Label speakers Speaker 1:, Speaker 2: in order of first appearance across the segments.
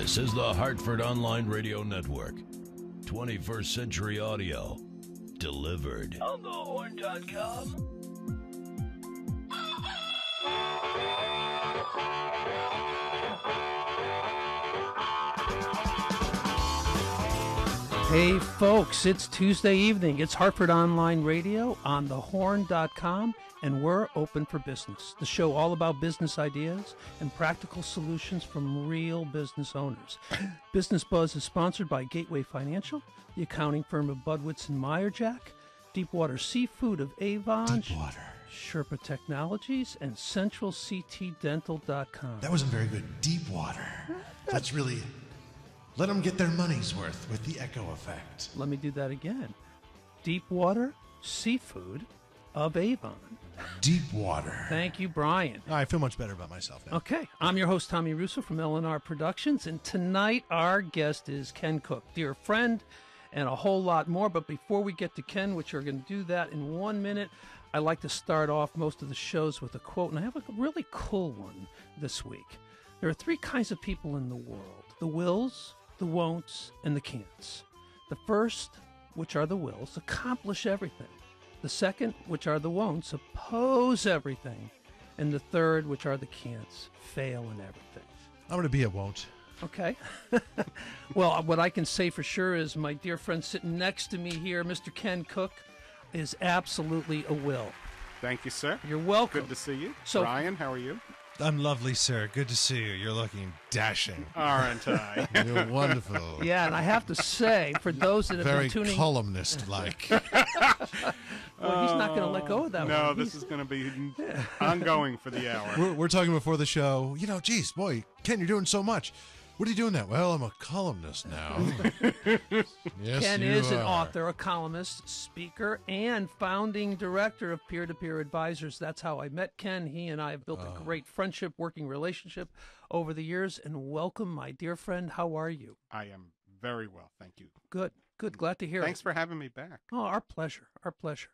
Speaker 1: This is the Hartford Online Radio Network. 21st Century Audio. Delivered on thehorn.com.
Speaker 2: Hey folks, it's Tuesday evening. It's Hartford Online Radio on thehorn.com, and we're open for business. The show all about business ideas and practical solutions from real business owners. Business Buzz is sponsored by Gateway Financial, the accounting firm of Budwitz and Meyerjack, Deepwater Seafood of Avon,
Speaker 3: Deepwater.
Speaker 2: Sherpa Technologies, and CentralCTDental.com.
Speaker 3: That wasn't very good. Deepwater. That's really... Let them get their money's worth with the echo effect.
Speaker 2: Let me do that again. Deepwater Seafood of Avon.
Speaker 3: Deepwater.
Speaker 2: Thank you, Brian.
Speaker 4: I feel much better about myself now.
Speaker 2: Okay, I'm your host, Tommy Russo from L&R Productions, and tonight our guest is Ken Cook, dear friend, and a whole lot more. But before we get to Ken, which we're going to do that in 1 minute, I like to start off most of the shows with a quote, and I have a really cool one this week. There are three kinds of people in the world: the wills, the won'ts, and the can'ts. The first, which are the wills, accomplish everything. The second, which are the won'ts, oppose everything. And the third, which are the can'ts, fail in everything.
Speaker 4: I'm going to be a won't.
Speaker 2: Okay. Well, what I can say for sure is my dear friend sitting next to me here, Mr. Ken Cook, is absolutely a will.
Speaker 5: Thank you, sir.
Speaker 2: You're welcome.
Speaker 5: Good to see you.
Speaker 2: So,
Speaker 5: Brian, how are you?
Speaker 4: I'm lovely, sir. Good to see you. You're looking dashing.
Speaker 5: Aren't I?
Speaker 4: You're wonderful.
Speaker 2: Yeah, and I have to say, for those that have
Speaker 4: Very
Speaker 2: been tuning...
Speaker 4: columnist-like.
Speaker 2: Well, he's not going to let go of that one.
Speaker 5: No, this is going to be ongoing for the hour.
Speaker 4: We're talking before the show. You know, geez, boy, Ken, you're doing so much. What are you doing that? Well, I'm a columnist now. Yes,
Speaker 2: Ken
Speaker 4: you
Speaker 2: is an
Speaker 4: are.
Speaker 2: author, a columnist, speaker, and founding director of Peer-to-Peer Advisors. That's how I met Ken. He and I have built a great friendship, working relationship over the years. And welcome, my dear friend. How are you?
Speaker 5: I am very well, thank you.
Speaker 2: Good. Glad to hear
Speaker 5: Thanks
Speaker 2: it.
Speaker 5: for having me back.
Speaker 2: Oh, our pleasure. Our pleasure.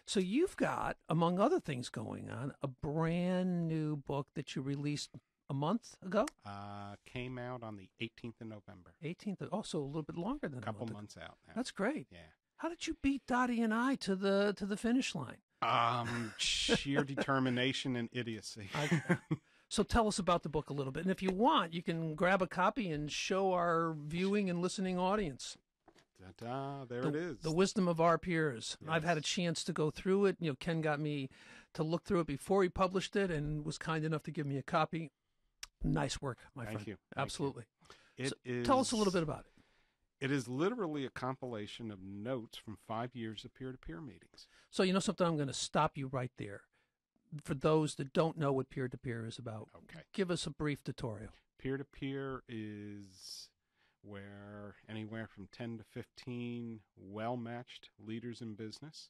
Speaker 2: So you've got, among other things going on, a brand new book that you released a month ago?
Speaker 5: Came out on the 18th of November.
Speaker 2: 18th. Also a little bit longer than
Speaker 5: A couple
Speaker 2: a month
Speaker 5: months out now.
Speaker 2: That's great.
Speaker 5: Yeah.
Speaker 2: How did you beat Dottie and I to the finish line?
Speaker 5: Sheer determination and idiocy.
Speaker 2: So tell us about the book a little bit. And if you want, you can grab a copy and show our viewing and listening audience.
Speaker 5: Ta-da, there it is.
Speaker 2: The wisdom of our peers.
Speaker 5: Yes.
Speaker 2: I've had a chance to go through it. You know, Ken got me to look through it before he published it and was kind enough to give me a copy. Nice work, my friend.
Speaker 5: Thank you.
Speaker 2: Absolutely.
Speaker 5: It is,
Speaker 2: tell us a little bit about it.
Speaker 5: It is literally a compilation of notes from 5 years of peer-to-peer meetings.
Speaker 2: So you know something? I'm going to stop you right there. For those that don't know what peer-to-peer is about,
Speaker 5: Okay.
Speaker 2: give us a brief tutorial.
Speaker 5: Peer-to-peer is where anywhere from 10 to 15 well-matched leaders in business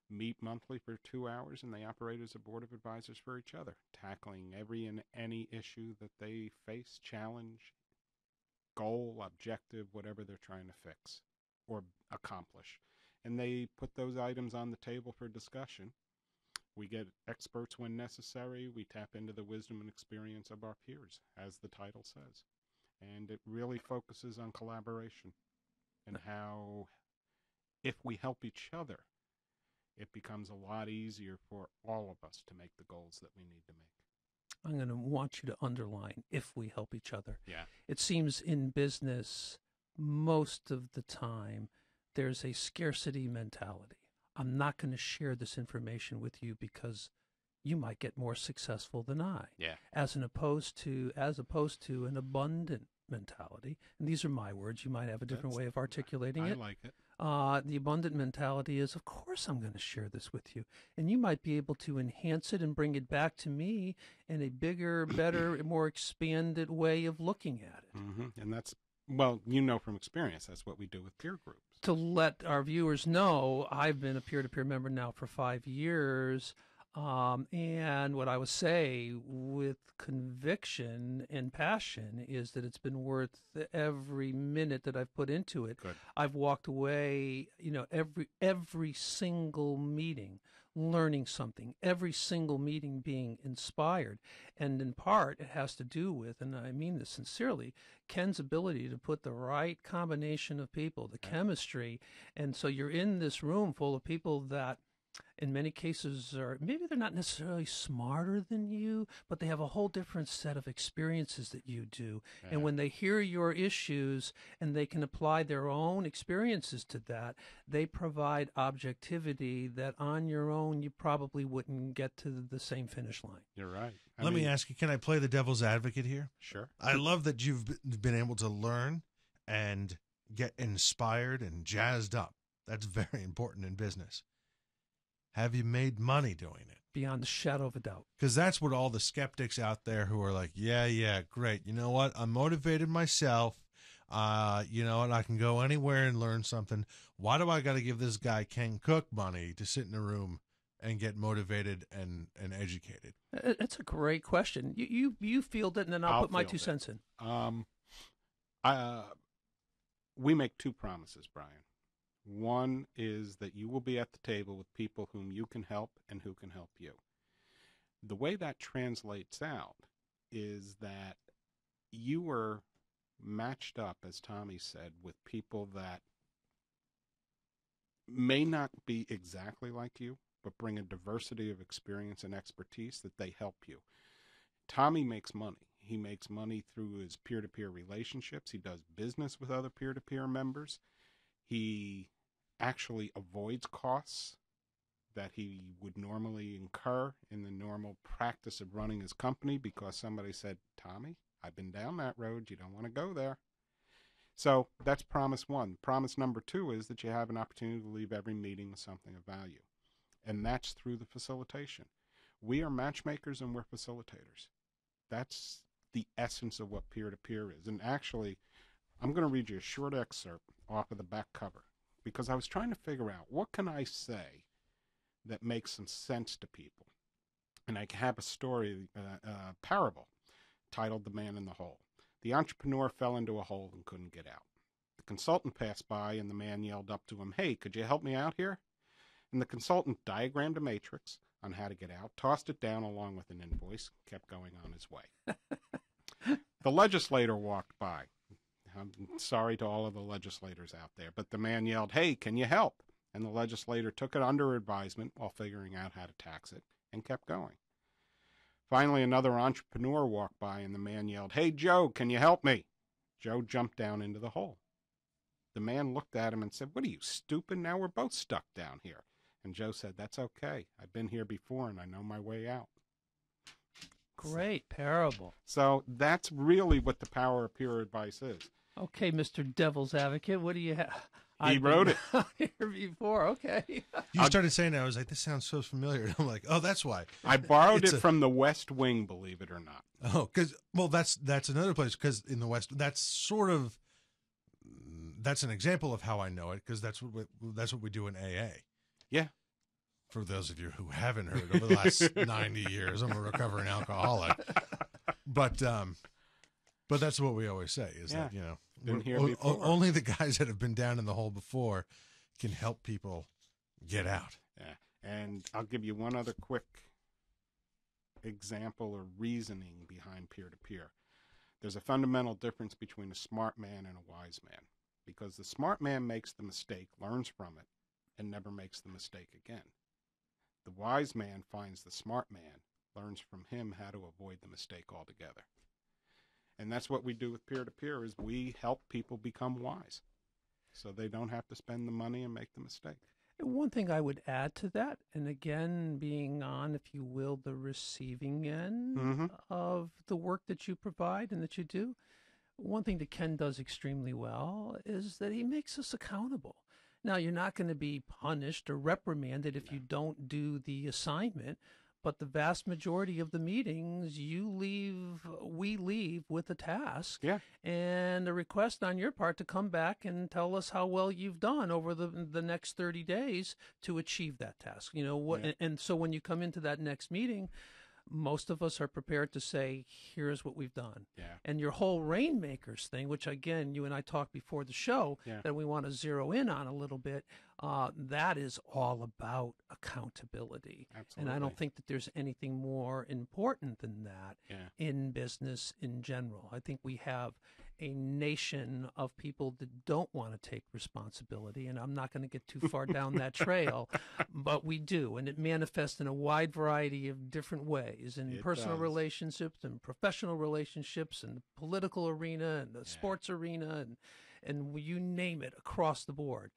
Speaker 5: meet monthly for 2 hours, and they operate as a board of advisors for each other, tackling every and any issue that they face, challenge, goal, objective, whatever they're trying to fix or accomplish. And they put those items on the table for discussion. We get experts when necessary. We tap into the wisdom and experience of our peers, as the title says. And it really focuses on collaboration and how, if we help each other, it becomes a lot easier for all of us to make the goals that we need to make.
Speaker 2: I'm going to want you to underline, if we help each other.
Speaker 5: Yeah.
Speaker 2: It seems in business, most of the time, there's a scarcity mentality. I'm not going to share this information with you because you might get more successful than I.
Speaker 5: Yeah.
Speaker 2: As opposed to an abundant mentality. And these are my words. You might have a different way of articulating it.
Speaker 5: I like it.
Speaker 2: The abundant mentality is, of course, I'm going to share this with you. And you might be able to enhance it and bring it back to me in a bigger, better, more expanded way of looking at it.
Speaker 5: Mm-hmm. And that's, well, you know from experience, that's what we do with peer groups.
Speaker 2: To let our viewers know, I've been a peer-to-peer member now for 5 years. And what I would say with conviction and passion is that it's been worth every minute that I've put into it.
Speaker 5: Good.
Speaker 2: I've walked away, every single meeting learning something, every single meeting being inspired. And in part, it has to do with, and I mean this sincerely, Ken's ability to put the right combination of people, the chemistry. And so you're in this room full of people that in many cases are, maybe they're not necessarily smarter than you, but they have a whole different set of experiences that you do. And when they hear your issues and they can apply their own experiences to that, they provide objectivity that on your own you probably wouldn't get to the same finish line.
Speaker 5: You're right.
Speaker 4: Let me ask you, can I play the devil's advocate here?
Speaker 5: Sure.
Speaker 4: I love that you've been able to learn and get inspired and jazzed up. That's very important in business. Have you made money doing it?
Speaker 2: Beyond the shadow of a doubt.
Speaker 4: Because that's what all the skeptics out there who are like, yeah, great. You know what? I'm motivated myself. You know, and I can go anywhere and learn something. Why do I got to give this guy Ken Cook money to sit in a room and get motivated and educated?
Speaker 2: It's a great question. You field it, and then I'll put my 2 cents in.
Speaker 5: We make 2 promises, Brian. One is that you will be at the table with people whom you can help and who can help you. The way that translates out is that you are matched up, as Tommy said, with people that may not be exactly like you, but bring a diversity of experience and expertise that they help you. Tommy makes money. He makes money through his peer-to-peer relationships. He does business with other peer-to-peer members. He actually avoids costs that he would normally incur in the normal practice of running his company because somebody said, Tommy, I've been down that road. You don't want to go there. So that's promise 1. Promise number 2 is that you have an opportunity to leave every meeting with something of value. And that's through the facilitation. We are matchmakers and we're facilitators. That's the essence of what peer-to-peer is. And actually, I'm going to read you a short excerpt off of the back cover because I was trying to figure out what can I say that makes some sense to people. And I have a story, a parable titled The Man in the Hole. The entrepreneur fell into a hole and couldn't get out. The consultant passed by and the man yelled up to him, hey, could you help me out here? And the consultant diagrammed a matrix on how to get out, tossed it down along with an invoice, kept going on his way. The legislator walked by. I'm sorry to all of the legislators out there, but the man yelled, hey, can you help? And the legislator took it under advisement while figuring out how to tax it and kept going. Finally, another entrepreneur walked by and the man yelled, hey, Joe, can you help me? Joe jumped down into the hole. The man looked at him and said, what are you, stupid? Now we're both stuck down here. And Joe said, that's okay. I've been here before and I know my way out.
Speaker 2: Great parable.
Speaker 5: So that's really what the power of peer advice is.
Speaker 2: Okay, Mr. Devil's Advocate, what do you have?
Speaker 5: He wrote it.
Speaker 2: Here before, okay.
Speaker 4: You started saying that. I was like, this sounds so familiar. And I'm like, oh, that's why.
Speaker 5: I borrowed it from the West Wing, believe it or not.
Speaker 4: Oh, because, well, that's another place, because in the West, that's an example of how I know it, because that's what we do in AA.
Speaker 5: Yeah.
Speaker 4: For those of you who haven't heard, over the last 90 years, I'm a recovering alcoholic. But that's what we always say, is that, you know, only the guys that have been down in the hole before can help people get out.
Speaker 5: Yeah. And I'll give you one other quick example or reasoning behind peer-to-peer. There's a fundamental difference between a smart man and a wise man, because the smart man makes the mistake, learns from it, and never makes the mistake again. The wise man finds the smart man, learns from him how to avoid the mistake altogether. And that's what we do with peer-to-peer, is we help people become wise so they don't have to spend the money and make the mistake.
Speaker 2: One thing I would add to that, and again, being on, if you will, the receiving end of the work that you provide and that you do, one thing that Ken does extremely well is that he makes us accountable. Now, you're not going to be punished or reprimanded if you don't do the assignment, but the vast majority of the meetings we leave with a task and a request on your part to come back and tell us how well you've done over the next 30 days to achieve that task. You know what? And so when you come into that next meeting, most of us are prepared to say, here's what we've done.
Speaker 5: Yeah.
Speaker 2: And your whole Rainmakers thing, which again, you and I talked before the show,
Speaker 5: Yeah.
Speaker 2: that we want to zero in on a little bit, that is all about accountability.
Speaker 5: Absolutely.
Speaker 2: And I don't think that there's anything more important than that in business in general. I think we have a nation of people that don't want to take responsibility, and I'm not going to get too far down that trail, but we do, and it manifests in a wide variety of different ways, in personal relationships and professional relationships and the political arena and the sports arena and you name it, across the board.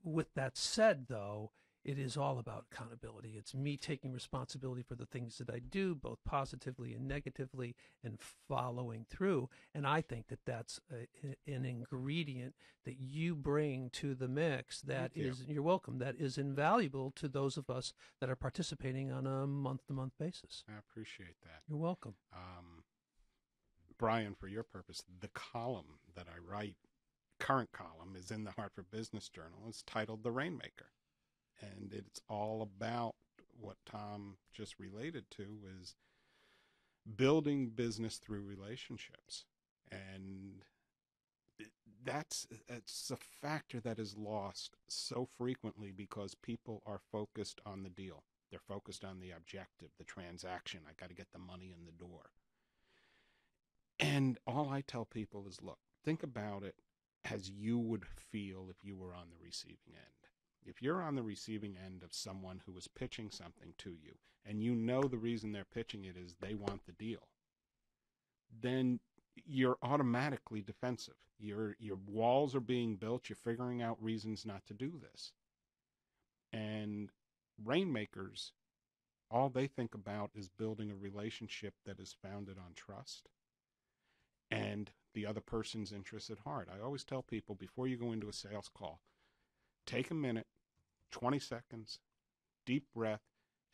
Speaker 2: With that said, though, it is all about accountability. It's me taking responsibility for the things that I do, both positively and negatively, and following through. And I think that that's an ingredient that you bring to the mix that you're welcome, that is invaluable to those of us that are participating on a month-to-month basis.
Speaker 5: I appreciate that.
Speaker 2: You're welcome.
Speaker 5: Brian, for your purpose, the column that I write, current column, is in the Hartford Business Journal. It's titled The Rainmaker. And it's all about what Tom just related to, is building business through relationships. And it's a factor that is lost so frequently because people are focused on the deal. They're focused on the objective, the transaction. I got to get the money in the door. And all I tell people is, look, think about it as you would feel if you were on the receiving end. If you're on the receiving end of someone who is pitching something to you, and you know the reason they're pitching it is they want the deal, then you're automatically defensive. Your walls are being built. You're figuring out reasons not to do this. And Rainmakers, all they think about is building a relationship that is founded on trust and the other person's interests at heart. I always tell people, before you go into a sales call, take a minute, 20 seconds, deep breath,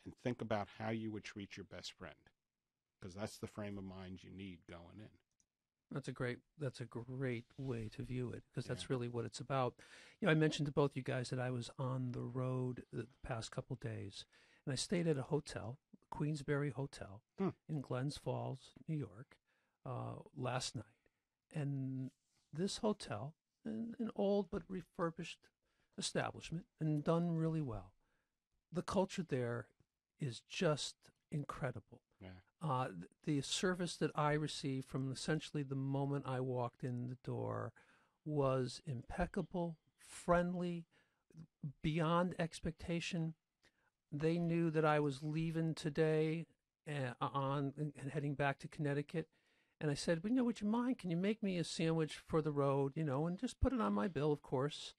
Speaker 5: and think about how you would treat your best friend, because that's the frame of mind you need going in. That's a great
Speaker 2: way to view it, because that's really what it's about. You know, I mentioned to both you guys that I was on the road the past couple days, and I stayed at a hotel, Queensberry Hotel, in Glens Falls, New York, last night. And this hotel, an old but refurbished establishment and done really well. The culture there is just incredible. Yeah. The service that I received from essentially the moment I walked in the door was impeccable, friendly, beyond expectation. They knew that I was leaving today and heading back to Connecticut. And I said, well, would you mind? Can you make me a sandwich for the road, and just put it on my bill, of course.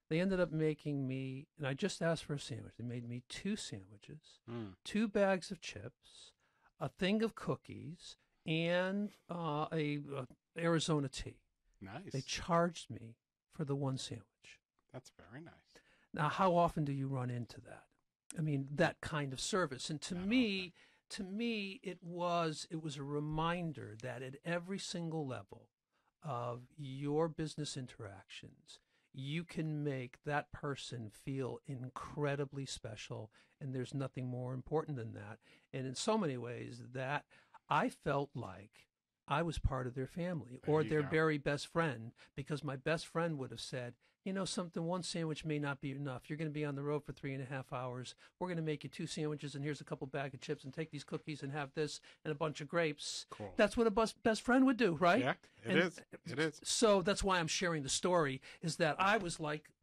Speaker 2: They ended up making me, and I just asked for a sandwich. They made me 2 sandwiches, 2 bags of chips, a thing of cookies, and a Arizona tea.
Speaker 5: Nice.
Speaker 2: They charged me for the 1 sandwich.
Speaker 5: That's very nice.
Speaker 2: Now, how often do you run into that? I mean, that kind of service. And to me, it was a reminder that at every single level of your business interactions, you can make that person feel incredibly special, and there's nothing more important than that. And in so many ways, that I felt like I was part of their family or their very best friend, because my best friend would have said, something, 1 sandwich may not be enough. You're going to be on the road for 3.5 hours. We're going to make you 2 sandwiches, and here's a couple bag of chips, and take these cookies and have this and a bunch of grapes. Cool. That's what a best friend would do, right?
Speaker 5: Yeah, it is.
Speaker 2: So that's why I'm sharing the story, is that I was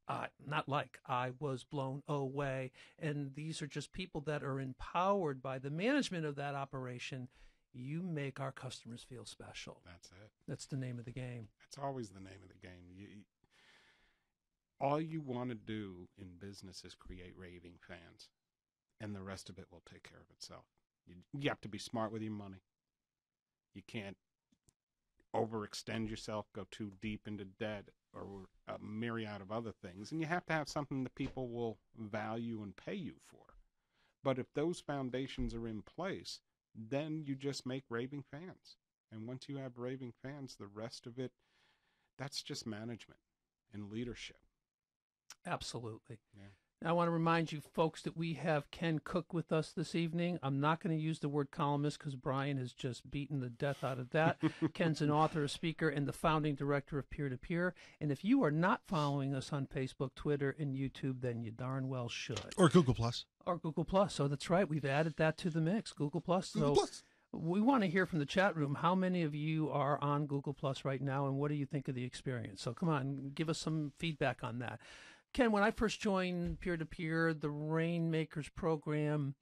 Speaker 2: I was blown away. And these are just people that are empowered by the management of that operation. You make our customers feel special.
Speaker 5: That's it.
Speaker 2: That's the name of the game.
Speaker 5: That's always the name of the game. All you want to do in business is create raving fans, and the rest of it will take care of itself. You have to be smart with your money. You can't overextend yourself, go too deep into debt, or a myriad of other things. And you have to have something that people will value and pay you for. But if those foundations are in place, then you just make raving fans. And once you have raving fans, the rest of it, that's just management and leadership.
Speaker 2: Absolutely.
Speaker 5: Yeah.
Speaker 2: I want to remind you folks that we have Ken Cook with us this evening. I'm not going to use the word columnist because Brian has just beaten the death out of that. Ken's an author, a speaker, and the founding director of Peer to Peer. And if you are not following us on Facebook, Twitter, and YouTube, then you darn well should.
Speaker 4: Or Google Plus.
Speaker 2: Or Google Plus. So that's right. We've added that to the mix, Google Plus.
Speaker 4: Google Plus.
Speaker 2: We want to hear from the chat room. How many of you are on Google Plus right now, and what do you think of the experience? So come on, give us some feedback on that. Ken, when I first joined Peer to Peer, the Rainmakers program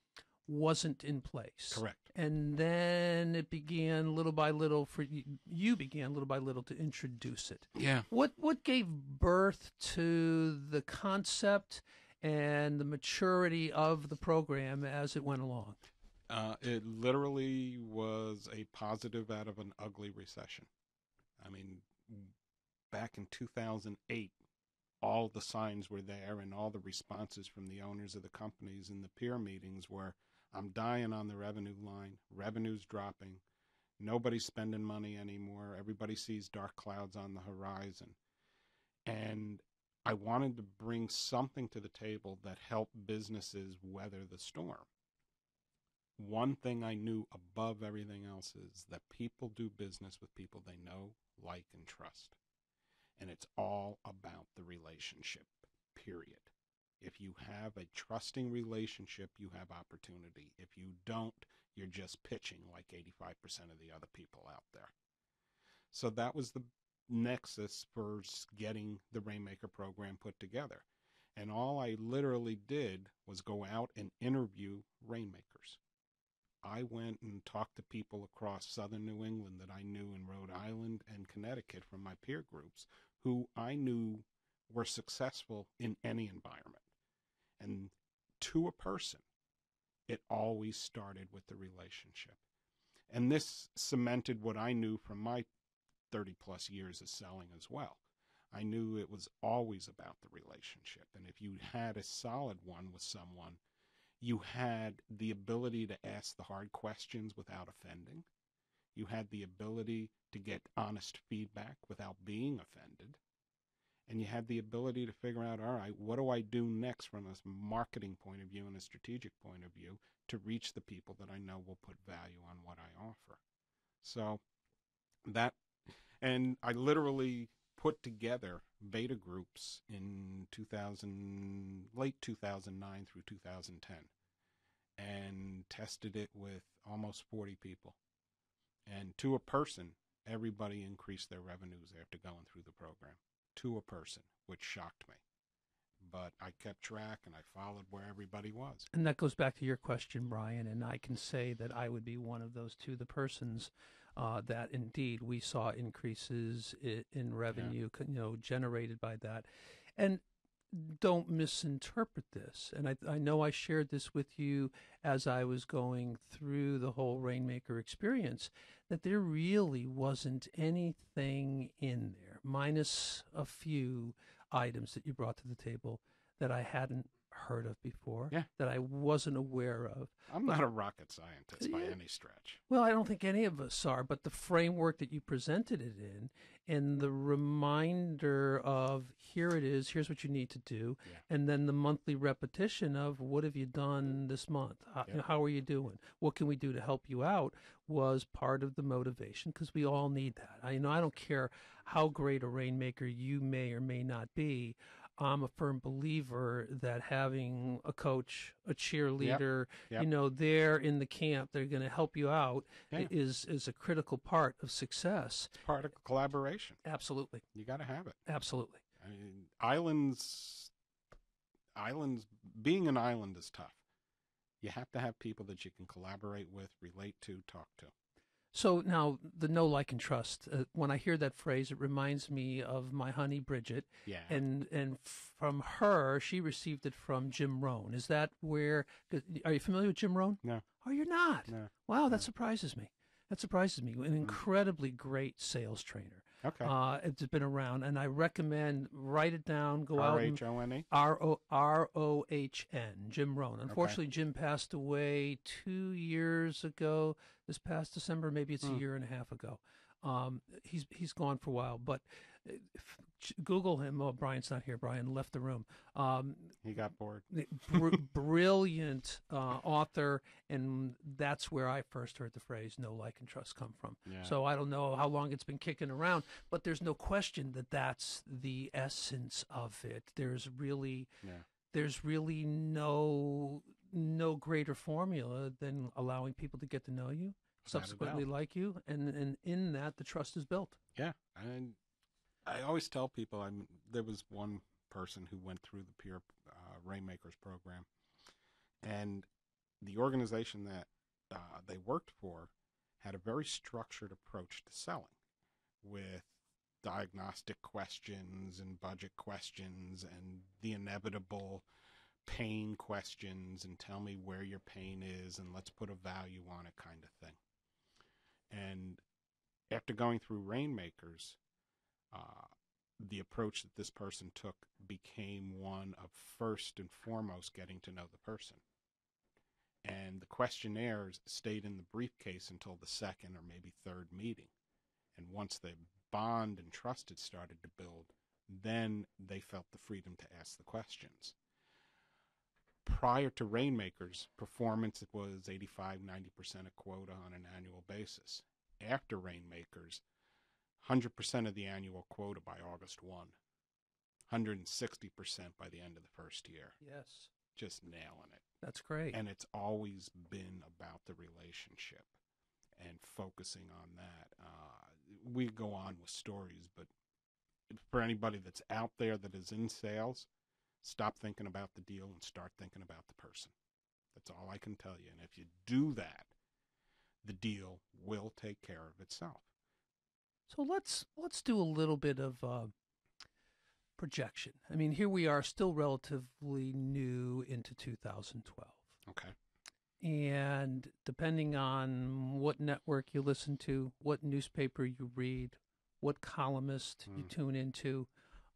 Speaker 2: wasn't in place.
Speaker 5: Correct.
Speaker 2: And then it began little by little you began little by little to introduce it.
Speaker 5: Yeah.
Speaker 2: What gave birth to the concept and the maturity of the program as it went along?
Speaker 5: It literally was a positive out of an ugly recession. I mean, back in 2008, all the signs were there and all the responses from the owners of the companies in the peer meetings were, I'm dying on the revenue line, revenue's dropping, nobody's spending money anymore, everybody sees dark clouds on the horizon. And I wanted to bring something to the table that helped businesses weather the storm. One thing I knew above everything else is that people do business with people they know, like, and trust. And it's all about the relationship, period. If you have a trusting relationship, you have opportunity. If you don't, you're just pitching like 85% of the other people out there. So that was the nexus for getting the Rainmaker program put together. And all I literally did was go out and interview Rainmakers. I went and talked to people across southern New England that I knew in Rhode Island and Connecticut from my peer groups who I knew were successful in any environment. And to a person, it always started with the relationship. And this cemented what I knew from my 30 plus years of selling as well. I knew it was always about the relationship. And if you had a solid one with someone, you had the ability to ask the hard questions without offending. You had the ability to get honest feedback without being offended. And you had the ability to figure out, all right, what do I do next from a marketing point of view and a strategic point of view to reach the people that I know will put value on what I offer. So that, and I literally put together beta groups in late 2009 through 2010 and tested it with almost 40 people. And to a person, everybody increased their revenues after going through the program. To a person, which shocked me. But I kept track and I followed where everybody was.
Speaker 2: And that goes back to your question, Brian, and I can say that I would be one of those to the persons that indeed we saw increases in revenue, generated by that. And don't misinterpret this. And I know I shared this with you as I was going through the whole Rainmaker experience, that there really wasn't anything in there, minus a few items that you brought to the table that I hadn't heard of before, that I wasn't aware of.
Speaker 5: I'm not a rocket scientist by any stretch.
Speaker 2: Well, I don't think any of us are, but the framework that you presented it in and the reminder of here it is, here's what you need to do, and then the monthly repetition of what have you done this month? How are you doing? What can we do to help you out was part of the motivation, because we all need that. I don't care how great a Rainmaker you may or may not be. I'm a firm believer that having a coach, a cheerleader, there in the camp, they're going to help you out is a critical part of success.
Speaker 5: It's part of collaboration.
Speaker 2: Absolutely.
Speaker 5: You got to have it.
Speaker 2: Absolutely.
Speaker 5: I mean, islands, being an island is tough. You have to have people that you can collaborate with, relate to, talk to.
Speaker 2: So now the know, like, and trust. When I hear that phrase, it reminds me of my honey Bridget.
Speaker 5: Yeah.
Speaker 2: And from her, she received it from Jim Rohn. Is that where? Are you familiar with Jim Rohn?
Speaker 5: No.
Speaker 2: Oh, you're not.
Speaker 5: No.
Speaker 2: Wow, that surprises me. That surprises me. An incredibly great sales trainer.
Speaker 5: Okay.
Speaker 2: It's been around, and I recommend write it down. Go out.
Speaker 5: R-H-O-N-E?
Speaker 2: R-O-H-N. Jim Rohn. Unfortunately, Jim passed away 2 years ago. This past December, maybe it's a year and a half ago. He's gone for a while, but Google him. Oh, Brian's not here. Brian left the room.
Speaker 5: He got bored.
Speaker 2: Brilliant author, and that's where I first heard the phrase "know, like, and trust" come from.
Speaker 5: Yeah.
Speaker 2: So I don't know how long it's been kicking around, but there's no question that that's the essence of it. There's really no greater formula than allowing people to get to know you, subsequently like you, and in that the trust is built.
Speaker 5: Yeah, and I always tell people, there was one person who went through the peer Rainmakers program, and the organization that they worked for had a very structured approach to selling, with diagnostic questions and budget questions and the inevitable pain questions, and tell me where your pain is and let's put a value on it kind of thing. And after going through Rainmakers, the approach that this person took became one of first and foremost getting to know the person. And the questionnaires stayed in the briefcase until the second or maybe third meeting. And once the bond and trust had started to build, then they felt the freedom to ask the questions. Prior to Rainmakers, performance was 85-90% of quota on an annual basis. After Rainmakers, 100% of the annual quota by August 1, 160% by the end of the first year.
Speaker 2: Yes.
Speaker 5: Just nailing it.
Speaker 2: That's great.
Speaker 5: And it's always been about the relationship and focusing on that. We go on with stories, but for anybody that's out there that is in sales, stop thinking about the deal and start thinking about the person. That's all I can tell you. And if you do that, the deal will take care of itself.
Speaker 2: So let's do a little bit of projection. I mean, here we are, still relatively new into 2012.
Speaker 5: Okay.
Speaker 2: And depending on what network you listen to, what newspaper you read, what columnist you tune into,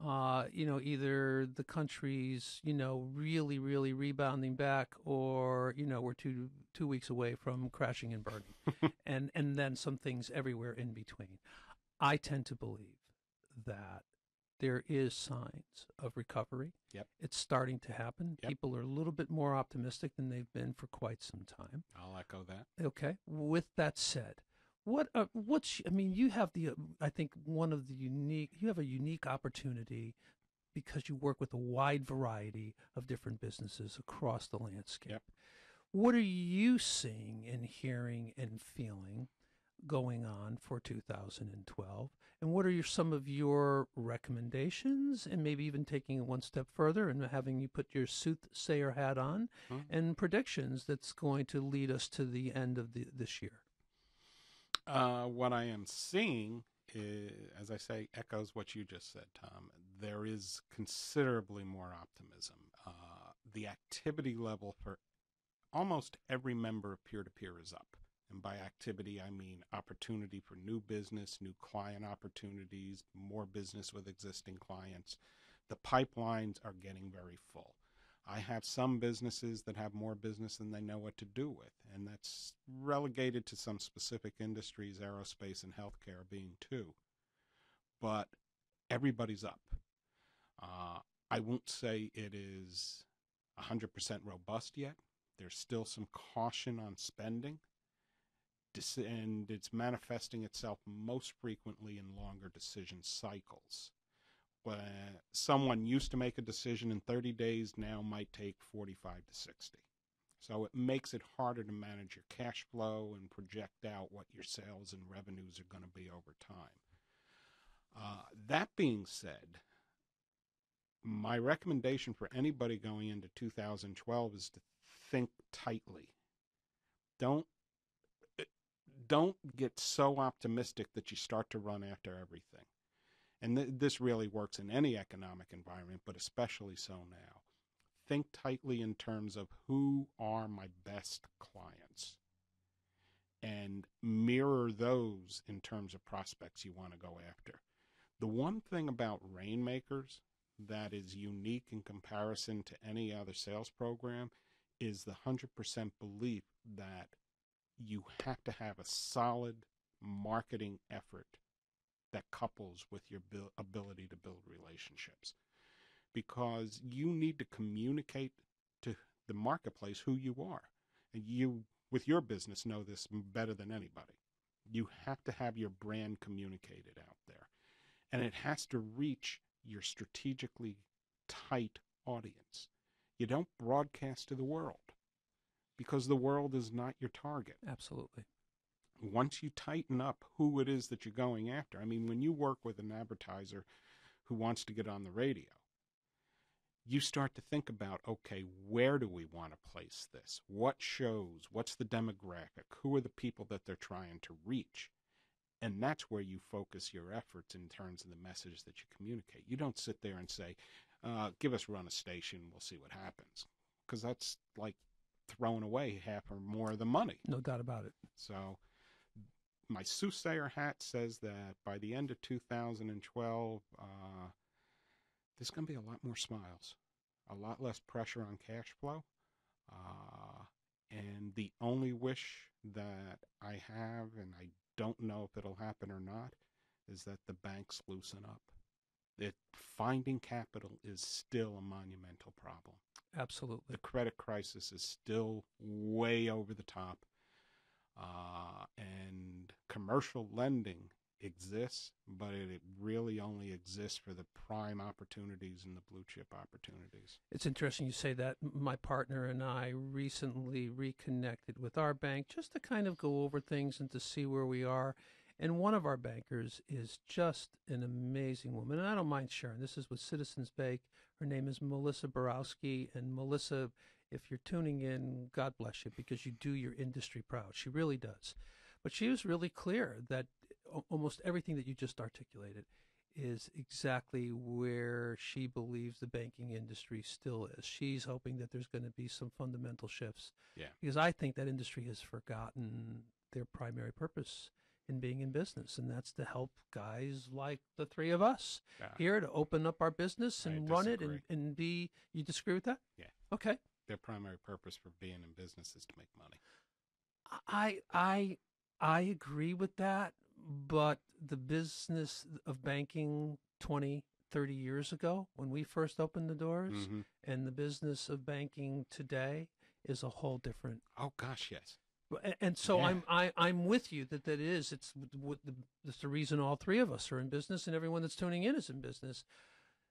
Speaker 2: either the country's, really, really rebounding back, or, we're two weeks away from crashing and burning, and then some things everywhere in between. I tend to believe that there is signs of recovery.
Speaker 5: Yep.
Speaker 2: It's starting to happen.
Speaker 5: Yep.
Speaker 2: People are a little bit more optimistic than they've been for quite some time.
Speaker 5: I'll echo that.
Speaker 2: Okay. With that said, you have you have a unique opportunity because you work with a wide variety of different businesses across the landscape.
Speaker 5: Yep.
Speaker 2: What are you seeing and hearing and feeling going on for 2012, and what are some of your recommendations, and maybe even taking it one step further and having you put your soothsayer hat on, and predictions that's going to lead us to the end of this year?
Speaker 5: What I am seeing is, as I say, echoes what you just said, Tom. There is considerably more optimism. The activity level for almost every member of peer-to-peer is up. And by activity, I mean opportunity for new business, new client opportunities, more business with existing clients. The pipelines are getting very full. I have some businesses that have more business than they know what to do with, and that's relegated to some specific industries, aerospace and healthcare being two. But everybody's up. I won't say it is 100% robust yet. There's still some caution on spending, and it's manifesting itself most frequently in longer decision cycles. When someone used to make a decision in 30 days, now might take 45 to 60. So it makes it harder to manage your cash flow and project out what your sales and revenues are going to be over time. That being said, my recommendation for anybody going into 2012 is to think tightly. Don't get so optimistic that you start to run after everything. And this really works in any economic environment, but especially so now. Think tightly in terms of who are my best clients, and mirror those in terms of prospects you want to go after. The one thing about Rainmakers that is unique in comparison to any other sales program is the 100% belief that you have to have a solid marketing effort that couples with your ability to build relationships, because you need to communicate to the marketplace who you are. And you, with your business, know this better than anybody. You have to have your brand communicated out there, and it has to reach your strategically tight audience. You don't broadcast to the world, because the world is not your target.
Speaker 2: Absolutely.
Speaker 5: Once you tighten up who it is that you're going after, I mean, when you work with an advertiser who wants to get on the radio, you start to think about, okay, where do we want to place this? What shows? What's the demographic? Who are the people that they're trying to reach? And that's where you focus your efforts in terms of the message that you communicate. You don't sit there and say, give us run a station, we'll see what happens. Because that's like throwing away half or more of the money.
Speaker 2: No doubt about it.
Speaker 5: So my soothsayer hat says that by the end of 2012, there's going to be a lot more smiles, a lot less pressure on cash flow. And the only wish that I have, and I don't know if it'll happen or not, is that the banks loosen up. Finding capital is still a monumental problem.
Speaker 2: Absolutely.
Speaker 5: The credit crisis is still way over the top. And commercial lending exists, but it really only exists for the prime opportunities and the blue chip opportunities.
Speaker 2: It's interesting you say that. My partner and I recently reconnected with our bank just to kind of go over things and to see where we are. And one of our bankers is just an amazing woman. And I don't mind sharing. This is with Citizens Bank. Her name is Melissa Borowski. And Melissa, if you're tuning in, God bless you, because you do your industry proud. She really does. But she was really clear that almost everything that you just articulated is exactly where she believes the banking industry still is. She's hoping that there's going to be some fundamental shifts.
Speaker 5: Yeah.
Speaker 2: Because I think that industry has forgotten their primary purpose in being in business, and that's to help guys like the three of us here to open up our business and run it and be. You disagree with that?
Speaker 5: Yeah.
Speaker 2: Okay.
Speaker 5: Their primary purpose for being in business is to make money.
Speaker 2: I agree with that, but the business of banking 20, 30 years ago, when we first opened the doors, and the business of banking today is a whole different.
Speaker 5: Oh gosh, yes.
Speaker 2: And so I'm with you that it is. It's the reason all three of us are in business, and everyone that's tuning in is in business.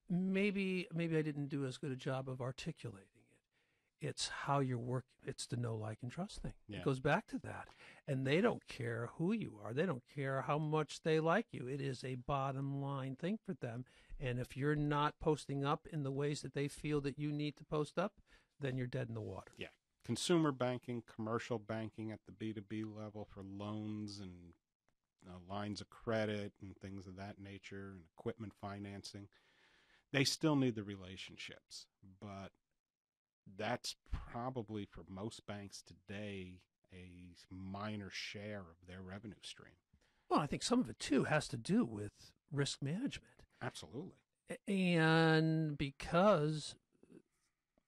Speaker 2: Maybe I didn't do as good a job of articulating it. It's how you're working. It's the know, like, and trust thing.
Speaker 5: Yeah.
Speaker 2: It goes back to that. And they don't care who you are. They don't care how much they like you. It is a bottom line thing for them. And if you're not posting up in the ways that they feel that you need to post up, then you're dead in the water.
Speaker 5: Yeah. Consumer banking, commercial banking at the B2B level for loans and lines of credit and things of that nature, and equipment financing, they still need the relationships. But that's probably, for most banks today, a minor share of their revenue stream.
Speaker 2: Well, I think some of it, too, has to do with risk management.
Speaker 5: Absolutely.
Speaker 2: And because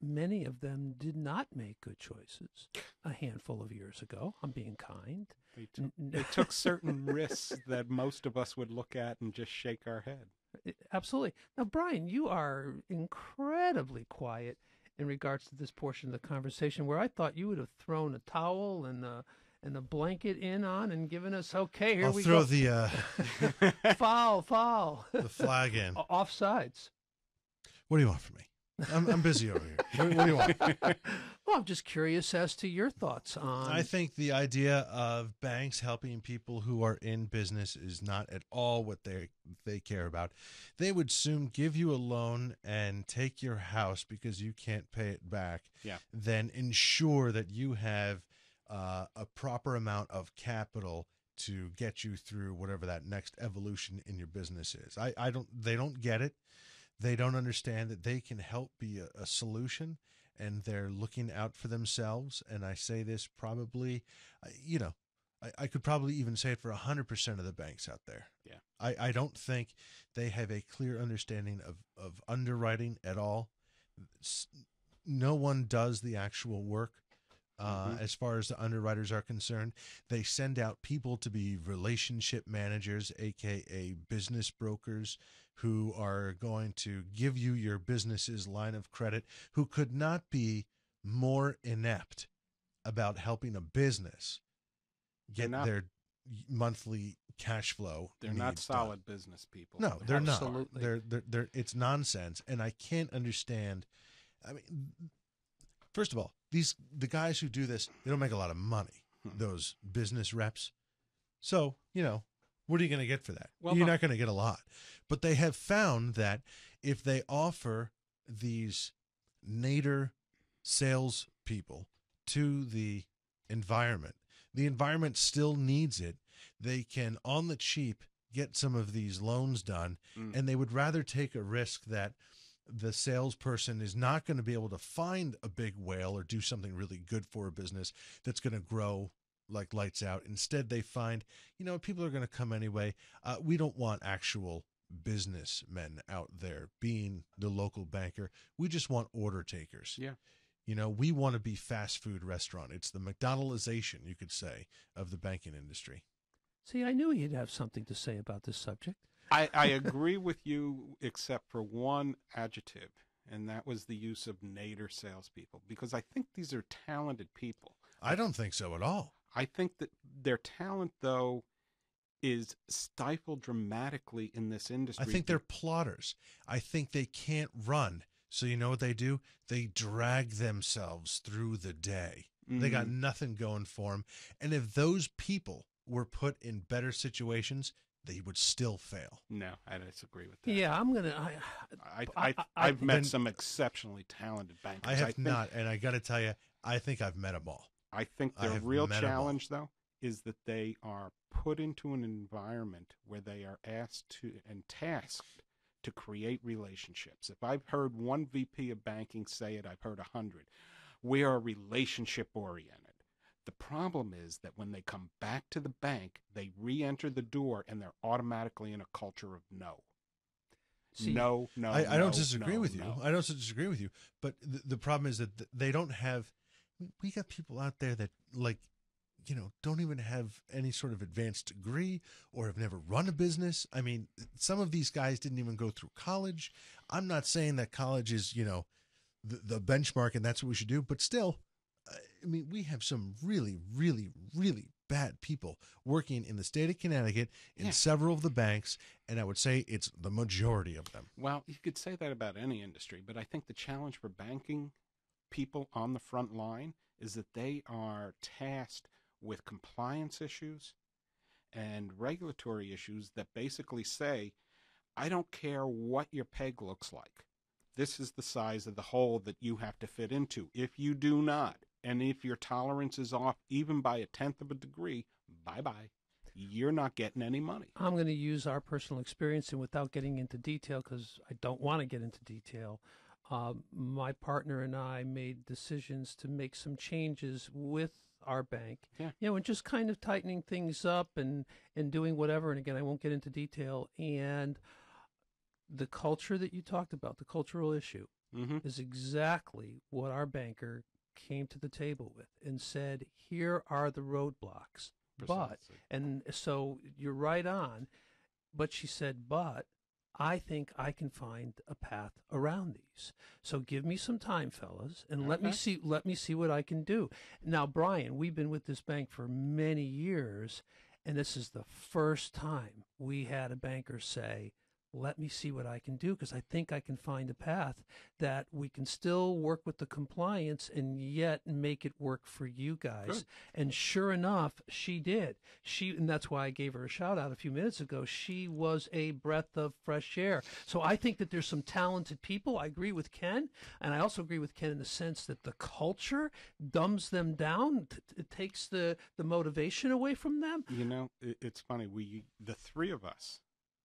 Speaker 2: many of them did not make good choices a handful of years ago. I'm being kind.
Speaker 5: They took certain risks that most of us would look at and just shake our head.
Speaker 2: Absolutely. Now, Brian, you are incredibly quiet in regards to this portion of the conversation, where I thought you would have thrown a towel and a blanket on and given us, okay, here we go.
Speaker 4: I'll throw the
Speaker 2: foul.
Speaker 4: The flag in.
Speaker 2: Offsides.
Speaker 4: What do you want from me? I'm busy over here. What do you want?
Speaker 2: Well, I'm just curious as to your thoughts on.
Speaker 4: I think the idea of banks helping people who are in business is not at all what they care about. They would soon give you a loan and take your house because you can't pay it back.
Speaker 5: Yeah. Then
Speaker 4: ensure that you have a proper amount of capital to get you through whatever that next evolution in your business is. They don't get it. They don't understand that they can help be a solution, and they're looking out for themselves. And I say this probably, I could probably even say it for 100% of the banks out there.
Speaker 5: Yeah.
Speaker 4: I don't think they have a clear understanding of underwriting at all. No one does the actual work As far as the underwriters are concerned, they send out people to be relationship managers, aka business brokers, who are going to give you your business's line of credit, who could not be more inept about helping a business get their monthly cash flow.
Speaker 5: They're not
Speaker 4: needs
Speaker 5: solid
Speaker 4: done.
Speaker 5: business people.
Speaker 4: No, they're
Speaker 2: Absolutely.
Speaker 4: not. They're it's nonsense, and I can't understand. I mean, first of all, the guys who do this, they don't make a lot of money. Those business reps. So, what are you going to get for that?
Speaker 5: Well,
Speaker 4: You're not going to get a lot. But they have found that if they offer these nadir salespeople to the environment still needs it. They can, on the cheap, get some of these loans done, and they would rather take a risk that the salesperson is not going to be able to find a big whale or do something really good for a business that's going to grow like lights out. Instead, they find, people are going to come anyway. We don't want actual businessmen out there being the local banker. We just want order takers.
Speaker 5: Yeah.
Speaker 4: We want to be fast food restaurant. It's the McDonaldization, you could say, of the banking industry.
Speaker 2: See, I knew you'd have something to say about this subject.
Speaker 5: I agree with you, except for one adjective, and that was the use of nadir salespeople, because I think these are talented people.
Speaker 4: I don't think so at all.
Speaker 5: I think that their talent, though, is stifled dramatically in this industry.
Speaker 4: I think they're plotters. I think they can't run. So you know what they do? They drag themselves through the day. They got nothing going for them. And if those people were put in better situations, they would still fail.
Speaker 5: No, I disagree with that.
Speaker 2: Yeah, I'm going to...
Speaker 5: I've met some exceptionally talented bankers.
Speaker 4: I have not, and I got to tell you, I think I've met them all.
Speaker 5: I think their real challenge, though, is that they are put into an environment where they are asked to and tasked to create relationships. If I've heard one VP of banking say it, I've heard 100. We are relationship oriented. The problem is that when they come back to the bank, they re-enter the door and they're automatically in a culture of no.
Speaker 2: See,
Speaker 5: No.
Speaker 4: I don't disagree with you. I don't disagree with you. But the problem is that they don't have. We got people out there that don't even have any sort of advanced degree or have never run a business. I mean, some of these guys didn't even go through college. I'm not saying that college is, the benchmark and that's what we should do, but still, I mean, we have some really, really, really bad people working in the state of Connecticut in several of the banks, and I would say it's the majority of them.
Speaker 5: Well, you could say that about any industry, but I think the challenge for banking people on the front line is that they are tasked with compliance issues and regulatory issues that basically say, I don't care what your peg looks like. This is the size of the hole that you have to fit into. If you do not, and if your tolerance is off even by 1/10 of a degree, bye-bye. You're not getting any money.
Speaker 2: I'm going to use our personal experience, and without getting into detail, because I don't want to get into detail, my partner and I made decisions to make some changes with our bank, and just kind of tightening things up and doing whatever. And again, I won't get into detail. And the culture that you talked about, the cultural issue, is exactly what our banker came to the table with and said, here are the roadblocks.
Speaker 5: Precisely.
Speaker 2: And so you're right on. But she said, but I think I can find a path around these. So give me some time, fellas, and let me see what I can do. Now, Brian, we've been with this bank for many years, and this is the first time we had a banker say, let me see what I can do, because I think I can find a path that we can still work with the compliance and yet make it work for you guys.
Speaker 5: Good.
Speaker 2: And sure enough, she did. And that's why I gave her a shout out a few minutes ago. She was a breath of fresh air. So I think that there's some talented people. I agree with Ken, and I also agree with Ken in the sense that the culture dumbs them down. It takes the motivation away from them.
Speaker 5: It's funny. The three of us,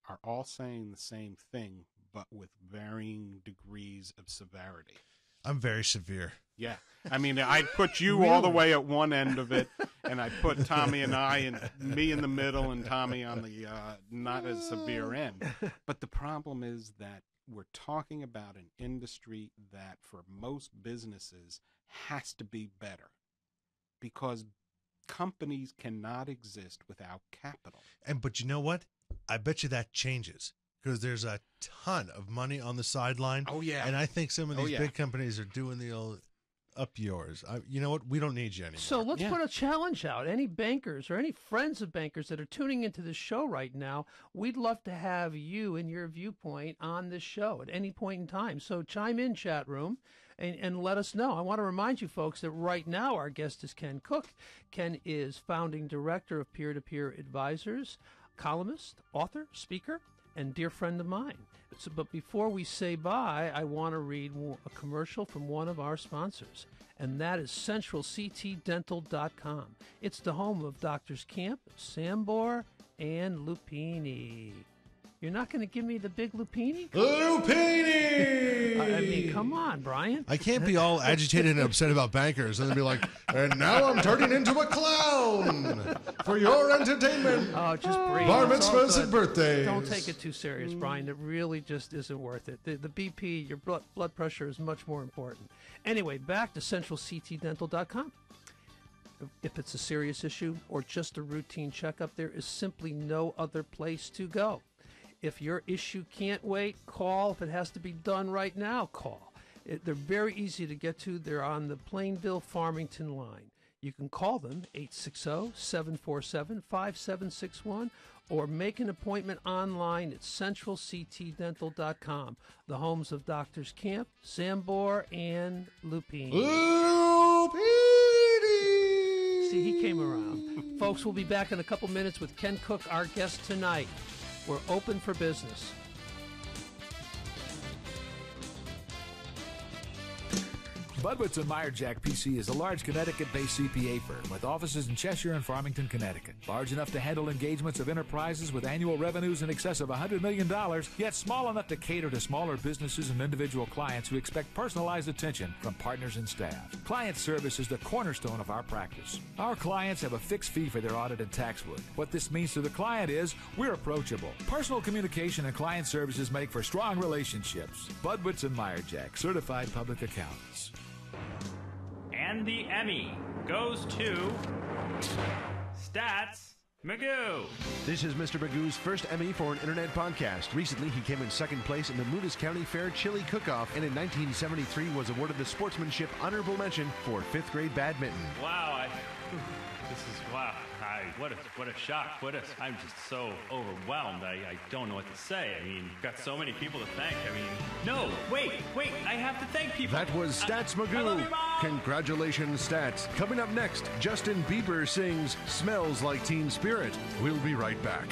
Speaker 5: are all saying the same thing, but with varying degrees of severity.
Speaker 4: I'm very severe.
Speaker 5: Yeah. I mean, I put you all the way at one end of it, and I put Tommy and me in the middle, and Tommy on the not as severe end. But the problem is that we're talking about an industry that, for most businesses, has to be better. because companies cannot exist without capital.
Speaker 4: But you know what? I bet you that changes because there's a ton of money on the sideline.
Speaker 5: Oh, yeah.
Speaker 4: And I think some of these big companies are doing the old up yours. You know what? We don't need you anymore.
Speaker 2: So let's put a challenge out. Any bankers or any friends of bankers that are tuning into this show right now, we'd love to have you and your viewpoint on this show at any point in time. So chime in, chat room, and let us know. I want to remind you folks that right now our guest is Ken Cook. Ken is founding director of Peer-to-Peer Advisors, columnist, author, speaker, and dear friend of mine. But before we say bye, I want to read a commercial from one of our sponsors, and that is CentralCTDental.com. It's the home of Doctors Camp, Sambor, and Lupini. You're not going to give me the big Lupini?
Speaker 3: Lupini!
Speaker 2: I mean, come on, Brian.
Speaker 4: I can't be all agitated and upset about bankers and then be like,
Speaker 3: And now I'm turning into a clown for your entertainment.
Speaker 2: Oh, just breathe.
Speaker 3: Bar
Speaker 2: It's all
Speaker 3: mitzvahs
Speaker 2: good.
Speaker 3: and birthdays.
Speaker 2: Don't take it too serious, Brian. It really just isn't worth it. The BP, your blood pressure is much more important. Anyway, back to CentralCTDental.com. If it's a serious issue or just a routine checkup, there is simply no other place to go. If your issue can't wait, call. If it has to be done right now, call. They're very easy to get to. They're on the Plainville-Farmington line. You can call them, 860-747-5761, or make an appointment online at CentralCTDental.com, the homes of Doctors Camp, Sambor, and Lupine.
Speaker 3: Lupini!
Speaker 2: See, he came around. Folks, we'll be back in a couple minutes with Ken Cook, our guest tonight. We're open for business.
Speaker 6: Budwitz and Meyerjack PC is a large Connecticut-based CPA firm with offices in Cheshire and Farmington, Connecticut. Large enough to handle engagements of enterprises with annual revenues in excess of $100 million, yet small enough to cater to smaller businesses and individual clients who expect personalized attention from partners and staff. Client service is the cornerstone of our practice. Our clients have a fixed fee for their audit and tax work. What this means to the client is we're approachable. Personal communication and client services make for strong relationships. Budwitz and Meyerjack, certified public accountants.
Speaker 7: And the Emmy goes to Stats Magoo.
Speaker 8: This is Mr. Magoo's first Emmy for an internet podcast. Recently, he came in second place in the Moodus County Fair Chili Cook-Off, and in 1973 was awarded the Sportsmanship Honorable Mention for fifth grade badminton.
Speaker 7: Wow, this is wow. What a shock. I'm just so overwhelmed. I don't know what to say. I mean, got so many people to thank. I mean, no, wait, I have to thank people.
Speaker 8: That was Stats
Speaker 7: I love
Speaker 8: Magoo.
Speaker 7: you, Mom.
Speaker 8: Congratulations, Stats. Coming up next, Justin Bieber sings Smells Like Teen Spirit. We'll be right back.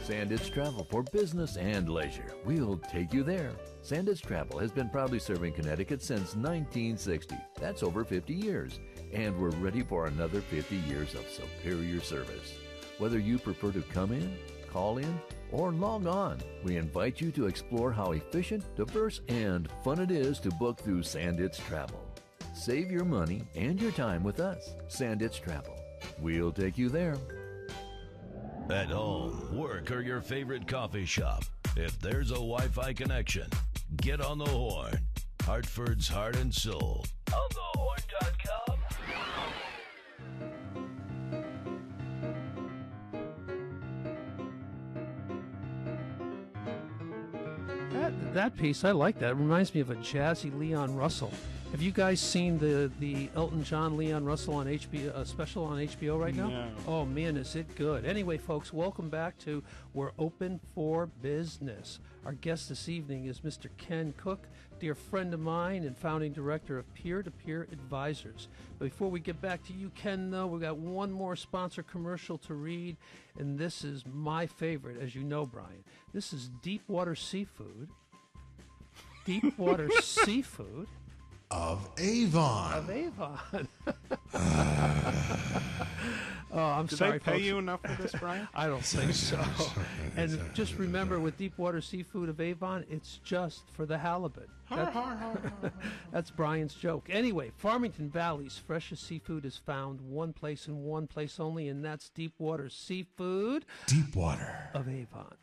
Speaker 9: Sandits Travel for business and leisure. We'll take you there. Sandits Travel has been proudly serving Connecticut since 1960. That's over 50 years. And we're ready for another 50 years of superior service. Whether you prefer to come in, call in, or log on, we invite you to explore how efficient, diverse, and fun it is to book through Sandits Travel. Save your money and your time with us, Sandits Travel. We'll take you there.
Speaker 1: At home, work, or your favorite coffee shop, if there's a Wi-Fi connection, get on the horn. Hartford's Heart and Soul. OnTheHorn.com.
Speaker 2: That piece, I like that. It reminds me of a jazzy Leon Russell. Have you guys seen the Elton John Leon Russell on HBO special on HBO right now?
Speaker 5: No.
Speaker 2: Oh man, is it good? Anyway, folks, welcome back to We're Open for Business. Our guest this evening is Mr. Ken Cook, dear friend of mine and founding director of Peer-to-Peer Advisors. Before we get back to you, Ken, though, we've got one more sponsor commercial to read, and this is my favorite, as you know, Brian. This is Deepwater Seafood. Deepwater Seafood.
Speaker 3: Of Avon.
Speaker 2: Of Avon. Oh, I'm
Speaker 5: Did
Speaker 2: sorry,
Speaker 5: they pay
Speaker 2: folks.
Speaker 5: you enough for this, Brian?
Speaker 2: I don't think so. And just remember, with Deepwater Seafood of Avon, it's just for the halibut. That's Brian's joke. Anyway, Farmington Valley's freshest seafood is found one place and one place only, and that's Deepwater Seafood
Speaker 3: Deepwater.
Speaker 2: of Avon.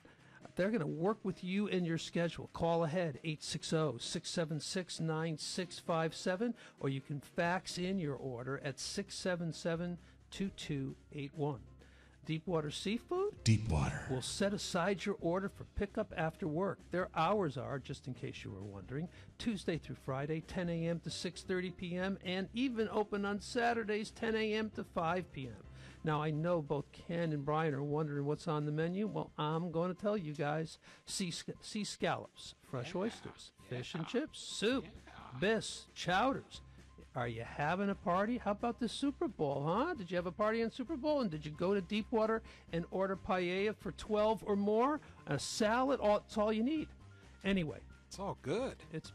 Speaker 2: They're going to work with you in your schedule. Call ahead, 860-676-9657, or you can fax in your order at 677-2281. Deepwater Seafood?
Speaker 3: Deepwater.
Speaker 2: We'll set aside your order for pickup after work. Their hours are, just in case you were wondering, Tuesday through Friday, 10 a.m. to 6:30 p.m., and even open on Saturdays, 10 a.m. to 5 p.m. Now, I know both Ken and Brian are wondering what's on the menu. Well, I'm going to tell you guys. Sea scallops, fresh oysters, fish and chips, soup, bisques, chowders. Are you having a party? How about the Super Bowl, huh? Did you have a party on Super Bowl? And did you go to Deepwater and order paella for 12 or more? A salad? It's all you need. Anyway.
Speaker 5: It's all good.
Speaker 2: It's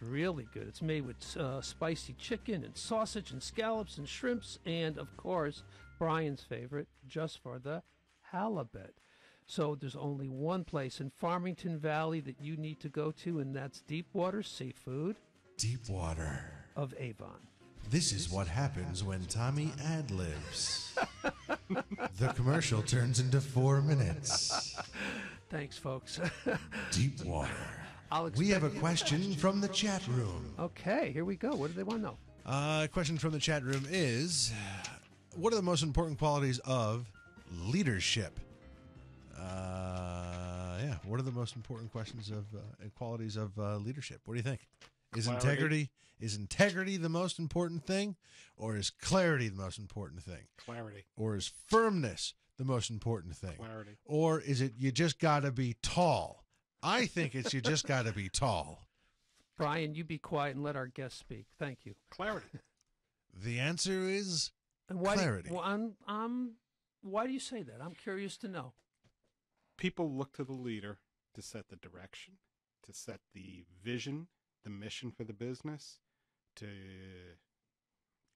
Speaker 2: really good. It's made with spicy chicken and sausage and scallops and shrimps and, of course, Brian's favorite, just for the halibut. So there's only one place in Farmington Valley that you need to go to, and that's Deepwater Seafood.
Speaker 3: Deepwater.
Speaker 2: Of Avon.
Speaker 3: This is what happens when Tommy ad-libs. The commercial turns into 4 minutes.
Speaker 2: Thanks, folks.
Speaker 3: Deepwater. We have a question from the chat room.
Speaker 2: Okay, here we go. What do they want to know?
Speaker 4: A question from the chat room is, what are the most important qualities of leadership? What are the most important qualities of leadership? What do you think? Is integrity the most important thing, or is clarity the most important thing?
Speaker 5: Clarity.
Speaker 4: Or is firmness the most important thing?
Speaker 5: Clarity.
Speaker 4: Or is it you just got to be tall? I think it's you just got to be tall.
Speaker 2: Brian, you be quiet and let our guest speak. Thank you.
Speaker 5: Clarity.
Speaker 4: The answer is clarity.
Speaker 2: Why do you say that? I'm curious to know.
Speaker 5: People look to the leader to set the direction, to set the vision, the mission for the business, to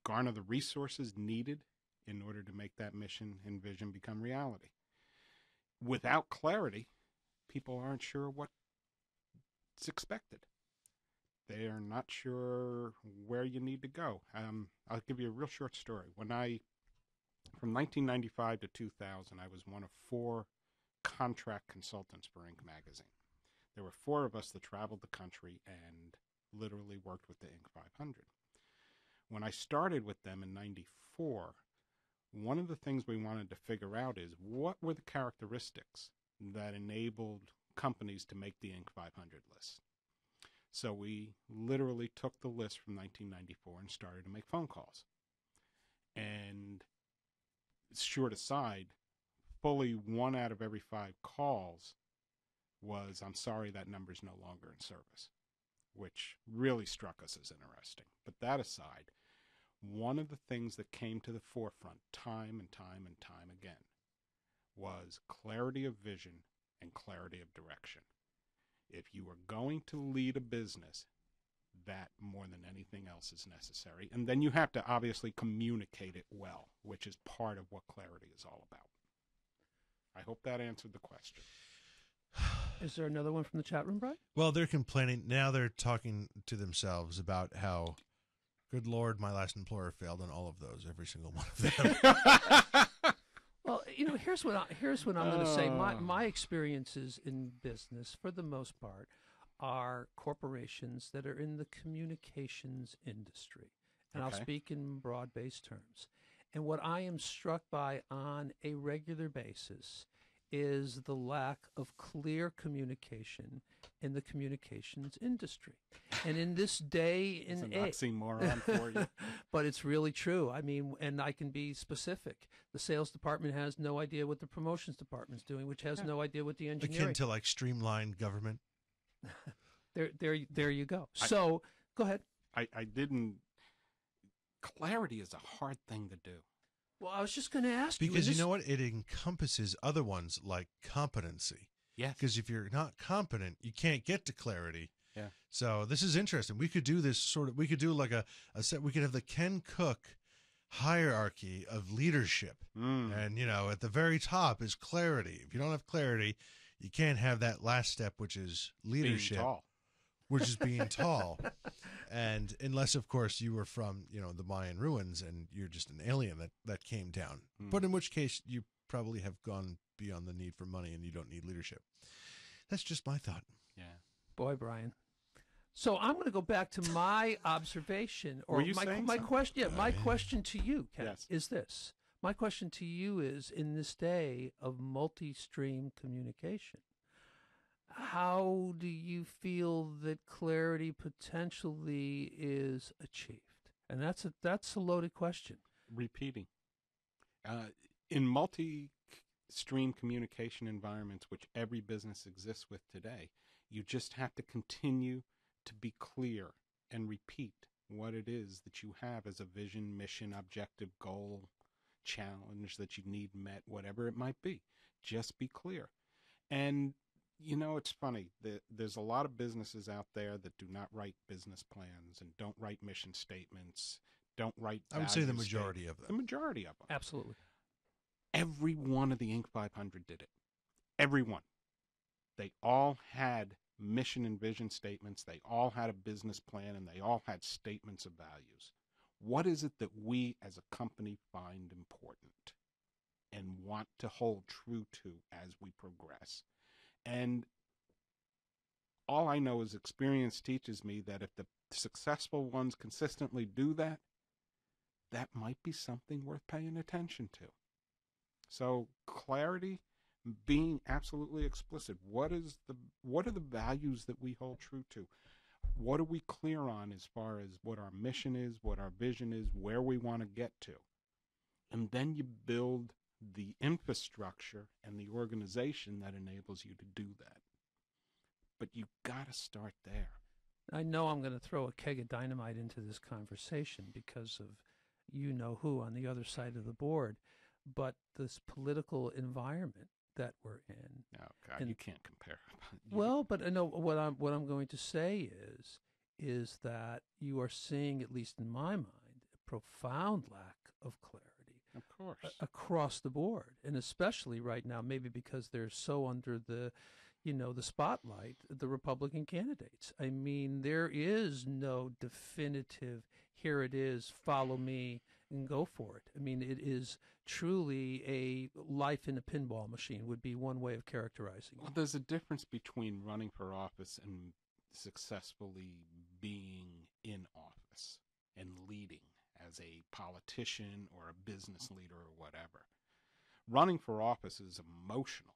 Speaker 5: garner the resources needed in order to make that mission and vision become reality. Without clarity, people aren't sure what's expected. They are not sure where you need to go. I'll give you a real short story. From 1995 to 2000, I was one of 4 contract consultants for Inc. magazine. There were 4 of us that traveled the country and literally worked with the Inc. 500. When I started with them in 94, one of the things we wanted to figure out is what were the characteristics that enabled companies to make the Inc. 500 list. So we literally took the list from 1994 and started to make phone calls. And short aside, fully 1 out of every 5 calls was, I'm sorry, that number's no longer in service, which really struck us as interesting. But that aside, one of the things that came to the forefront time and time and time again was clarity of vision and clarity of direction. If you are going to lead a business, that more than anything else is necessary. And then you have to obviously communicate it well, which is part of what clarity is all about. I hope that answered the question.
Speaker 2: Is there another one from the chat room, Brian?
Speaker 4: Well, they're complaining. Now they're talking to themselves about how, good Lord, my last employer failed on all of those, every single one of them.
Speaker 2: Well, here's what I'm going to say. My experiences in business, for the most part, are corporations that are in the communications industry. And I'll speak in broad-based terms. And what I am struck by on a regular basis is the lack of clear communication in the communications industry. And in this day and age...
Speaker 5: It's an oxymoron for you.
Speaker 2: But it's really true. I mean, and I can be specific. The sales department has no idea what the promotions department's doing, which has no idea what the engineering...
Speaker 4: Akin to like streamlined government.
Speaker 2: There you go. So, go ahead.
Speaker 5: I didn't... Clarity is a hard thing to do.
Speaker 2: Well, I was just going to ask you.
Speaker 4: Because you know what? It encompasses other ones like competency.
Speaker 5: Yes.
Speaker 4: Because if you're not competent, you can't get to clarity.
Speaker 5: Yeah.
Speaker 4: So this is interesting. We could do this we could do like a set. We could have the Ken Cook hierarchy of leadership. And, at the very top is clarity. If you don't have clarity, you can't have that last step, which is leadership.
Speaker 5: Being tall.
Speaker 4: Which is being tall. And unless, of course, you were from, the Mayan ruins and you're just an alien that came down. But in which case, you probably have gone beyond the need for money, and you don't need leadership. That's just my thought.
Speaker 5: Yeah.
Speaker 2: Boy, Brian. So I'm going to go back to my observation, or
Speaker 5: Were you
Speaker 2: my
Speaker 5: saying
Speaker 2: my
Speaker 5: something?
Speaker 2: question. Yeah, my question to you, Ken,
Speaker 5: Yes.
Speaker 2: is this: my question to you is: in this day of multi-stream communication, how do you feel that clarity potentially is achieved? And that's a loaded question.
Speaker 5: Repeating. In multi-stream communication environments, which every business exists with today, you just have to continue to be clear and repeat what it is that you have as a vision, mission, objective, goal, challenge that you need met, whatever it might be. Just be clear. And, you know, it's funny. There's a lot of businesses out there that do not write business plans and don't write mission statements, don't write
Speaker 4: I would say the
Speaker 5: value
Speaker 4: majority of
Speaker 5: statements.
Speaker 4: them.
Speaker 5: The majority of them.
Speaker 2: Absolutely.
Speaker 5: Every one of the Inc. 500 did it. Every one. They all had mission and vision statements. They all had a business plan, and they all had statements of values. What is it that we as a company find important and want to hold true to as we progress? And all I know is experience teaches me that if the successful ones consistently do that, that might be something worth paying attention to. So clarity, being absolutely explicit. What are the values that we hold true to? What are we clear on as far as what our mission is, what our vision is, where we want to get to? And then you build the infrastructure and the organization that enables you to do that. But you got to start there.
Speaker 2: I know I'm going to throw a keg of dynamite into this conversation because of you-know-who on the other side of the board, but this political environment that we're in.
Speaker 5: Oh, God,
Speaker 2: and,
Speaker 5: you can't compare.
Speaker 2: Well, but I know what I'm going to say is that you are seeing, at least in my mind, a profound lack of clarity.
Speaker 5: Of course.
Speaker 2: Across the board, and especially right now, maybe because they're so under the spotlight, the Republican candidates. I mean, there is no definitive, here it is, follow me and go for it. I mean, it is truly a life in a pinball machine would be one way of characterizing it.
Speaker 5: Well, there's a difference between running for office and successfully being in office and leading as a politician or a business leader or whatever. Running for office is emotional.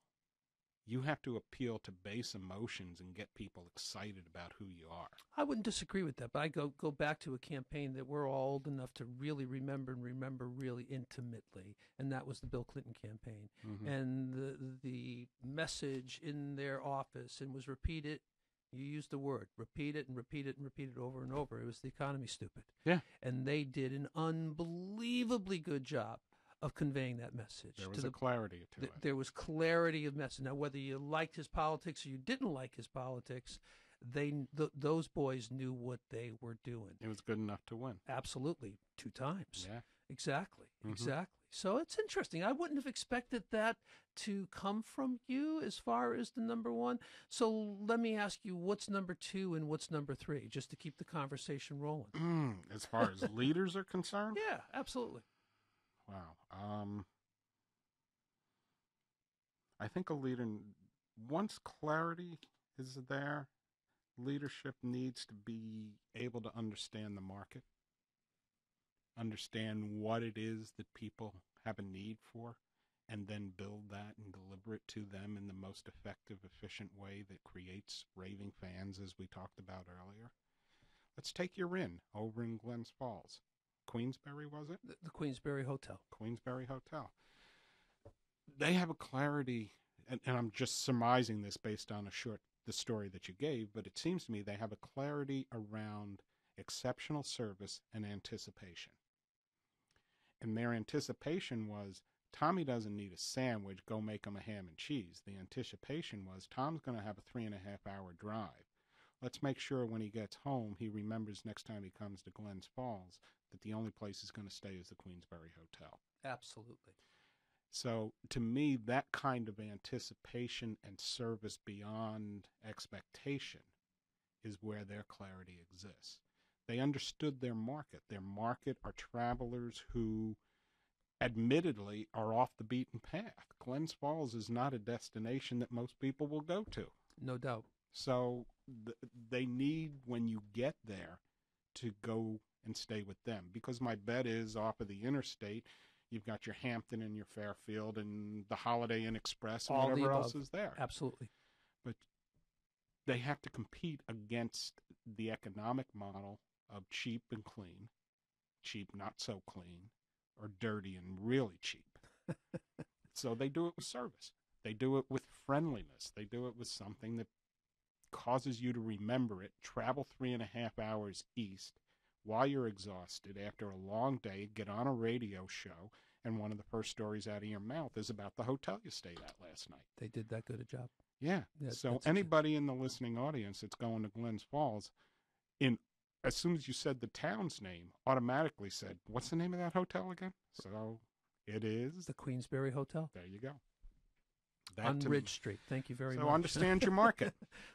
Speaker 5: You have to appeal to base emotions and get people excited about who you are.
Speaker 2: I wouldn't disagree with that, but I go back to a campaign that we're all old enough to really remember really intimately, and that was the Bill Clinton campaign.
Speaker 5: Mm-hmm.
Speaker 2: And the message in their office, and was repeated. You used the word, repeat it and repeat it and repeat it over and over. It was the economy stupid.
Speaker 5: Yeah.
Speaker 2: And they did an unbelievably good job of conveying that message.
Speaker 5: There was a clarity to it.
Speaker 2: There was clarity of message. Now, whether you liked his politics or you didn't like his politics, those boys knew what they were doing.
Speaker 5: It was good enough to win.
Speaker 2: Absolutely. 2 times.
Speaker 5: Yeah.
Speaker 2: Exactly.
Speaker 5: Mm-hmm.
Speaker 2: Exactly. So it's interesting. I wouldn't have expected that to come from you as far as the number one. So let me ask you, what's number 2 and what's number 3, just to keep the conversation rolling?
Speaker 5: As far as leaders are concerned?
Speaker 2: Yeah, absolutely.
Speaker 5: Wow. I think a leader, once clarity is there, leadership needs to be able to understand the market, understand what it is that people have a need for, and then build that and deliver it to them in the most effective, efficient way that creates raving fans, as we talked about earlier. Let's take your inn over in Glens Falls. Queensbury, was it?
Speaker 2: The Queensbury Hotel.
Speaker 5: Queensbury Hotel. They have a clarity, and I'm just surmising this based on the story that you gave, but it seems to me they have a clarity around exceptional service and anticipation. And their anticipation was, Tommy doesn't need a sandwich, go make him a ham and cheese. The anticipation was, Tom's going to have a 3.5-hour drive. Let's make sure when he gets home, he remembers next time he comes to Glens Falls that the only place he's going to stay is the Queensbury Hotel.
Speaker 2: Absolutely.
Speaker 5: So to me, that kind of anticipation and service beyond expectation is where their clarity exists. They understood their market. Their market are travelers who admittedly are off the beaten path. Glens Falls is not a destination that most people will go to.
Speaker 2: No doubt.
Speaker 5: So they need, when you get there, to go and stay with them. Because my bet is off of the interstate, you've got your Hampton and your Fairfield and the Holiday Inn Express and
Speaker 2: All the
Speaker 5: whatever
Speaker 2: above.
Speaker 5: else is there.
Speaker 2: Absolutely.
Speaker 5: But they have to compete against the economic model of cheap and clean, cheap not so clean, or dirty and really cheap. So they do it with service. They do it with friendliness. They do it with something that causes you to remember it. Travel 3.5 hours east while you're exhausted after a long day, get on a radio show, and one of the first stories out of your mouth is about the hotel you stayed at last night.
Speaker 2: They did that good a job.
Speaker 5: Yeah.
Speaker 2: Yeah,
Speaker 5: So
Speaker 2: that's
Speaker 5: anybody in the listening audience that's going to Glens Falls, as soon as you said the town's name, automatically said, what's the name of that hotel again? So it is
Speaker 2: The Queensberry Hotel
Speaker 5: there you go.
Speaker 2: on
Speaker 5: to-
Speaker 2: Ridge Street. Thank you very much.
Speaker 5: So understand your market.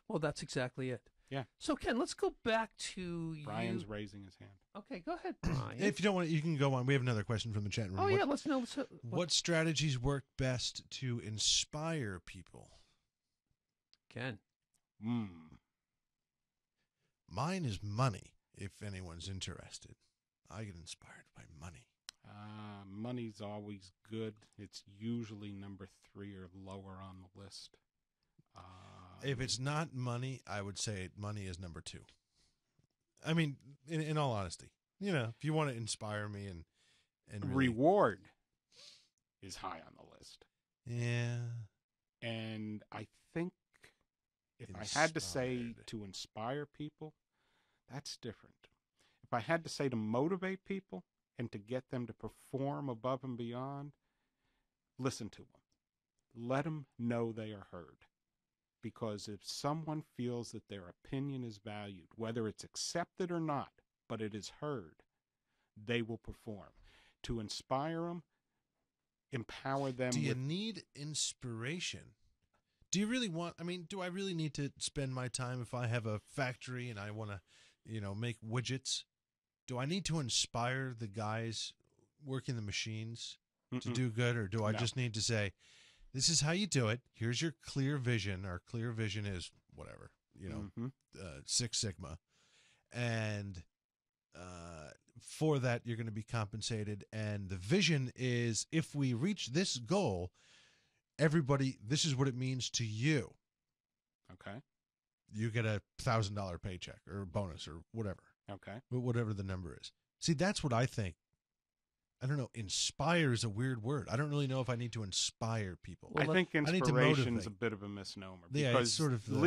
Speaker 2: Well, that's exactly it.
Speaker 5: Yeah.
Speaker 2: So, Ken, let's go back to
Speaker 5: Brian's
Speaker 2: you.
Speaker 5: raising his hand.
Speaker 2: Okay, go ahead, Brian.
Speaker 4: If you don't want, you can go on. We have another question from the chat room.
Speaker 2: oh, yeah, let's know.
Speaker 4: What strategies work best to inspire people?
Speaker 2: Ken.
Speaker 4: Mine is money, if anyone's interested. I get inspired by money.
Speaker 5: Money's always good. It's usually number 3 or lower on the list.
Speaker 4: If it's not money, I would say money is number 2. I mean, in all honesty, if you want to inspire me and really,
Speaker 5: reward is high on the list.
Speaker 4: yeah,
Speaker 5: And I think if I had to say
Speaker 4: Inspired.
Speaker 5: to inspire people, that's different. If I had to say to motivate people and to get them to perform above and beyond, listen to them. Let them know they are heard. Because if someone feels that their opinion is valued, whether it's accepted or not, but it is heard, they will perform. To inspire them, empower them.
Speaker 4: Do you
Speaker 5: with,
Speaker 4: need inspiration? Do you really want, do I really need to spend my time if I have a factory and I want to, make widgets? Do I need to inspire the guys working the machines to do good? Or do I
Speaker 5: No.
Speaker 4: just need to say, this is how you do it. Here's your clear vision. Our clear vision is whatever, Six Sigma. And for that, you're going to be compensated. And the vision is if we reach this goal, everybody, this is what it means to you.
Speaker 5: Okay.
Speaker 4: You get a $1,000 paycheck or bonus or whatever,
Speaker 5: Okay.
Speaker 4: whatever the number is. See, that's what I think. I don't know. Inspire is a weird word. I don't really know if I need to inspire people.
Speaker 2: Well,
Speaker 5: I think
Speaker 4: I need to
Speaker 5: inspiration is
Speaker 4: motivate.
Speaker 5: a bit of a misnomer.
Speaker 4: Yeah, it's
Speaker 5: because
Speaker 4: sort of the-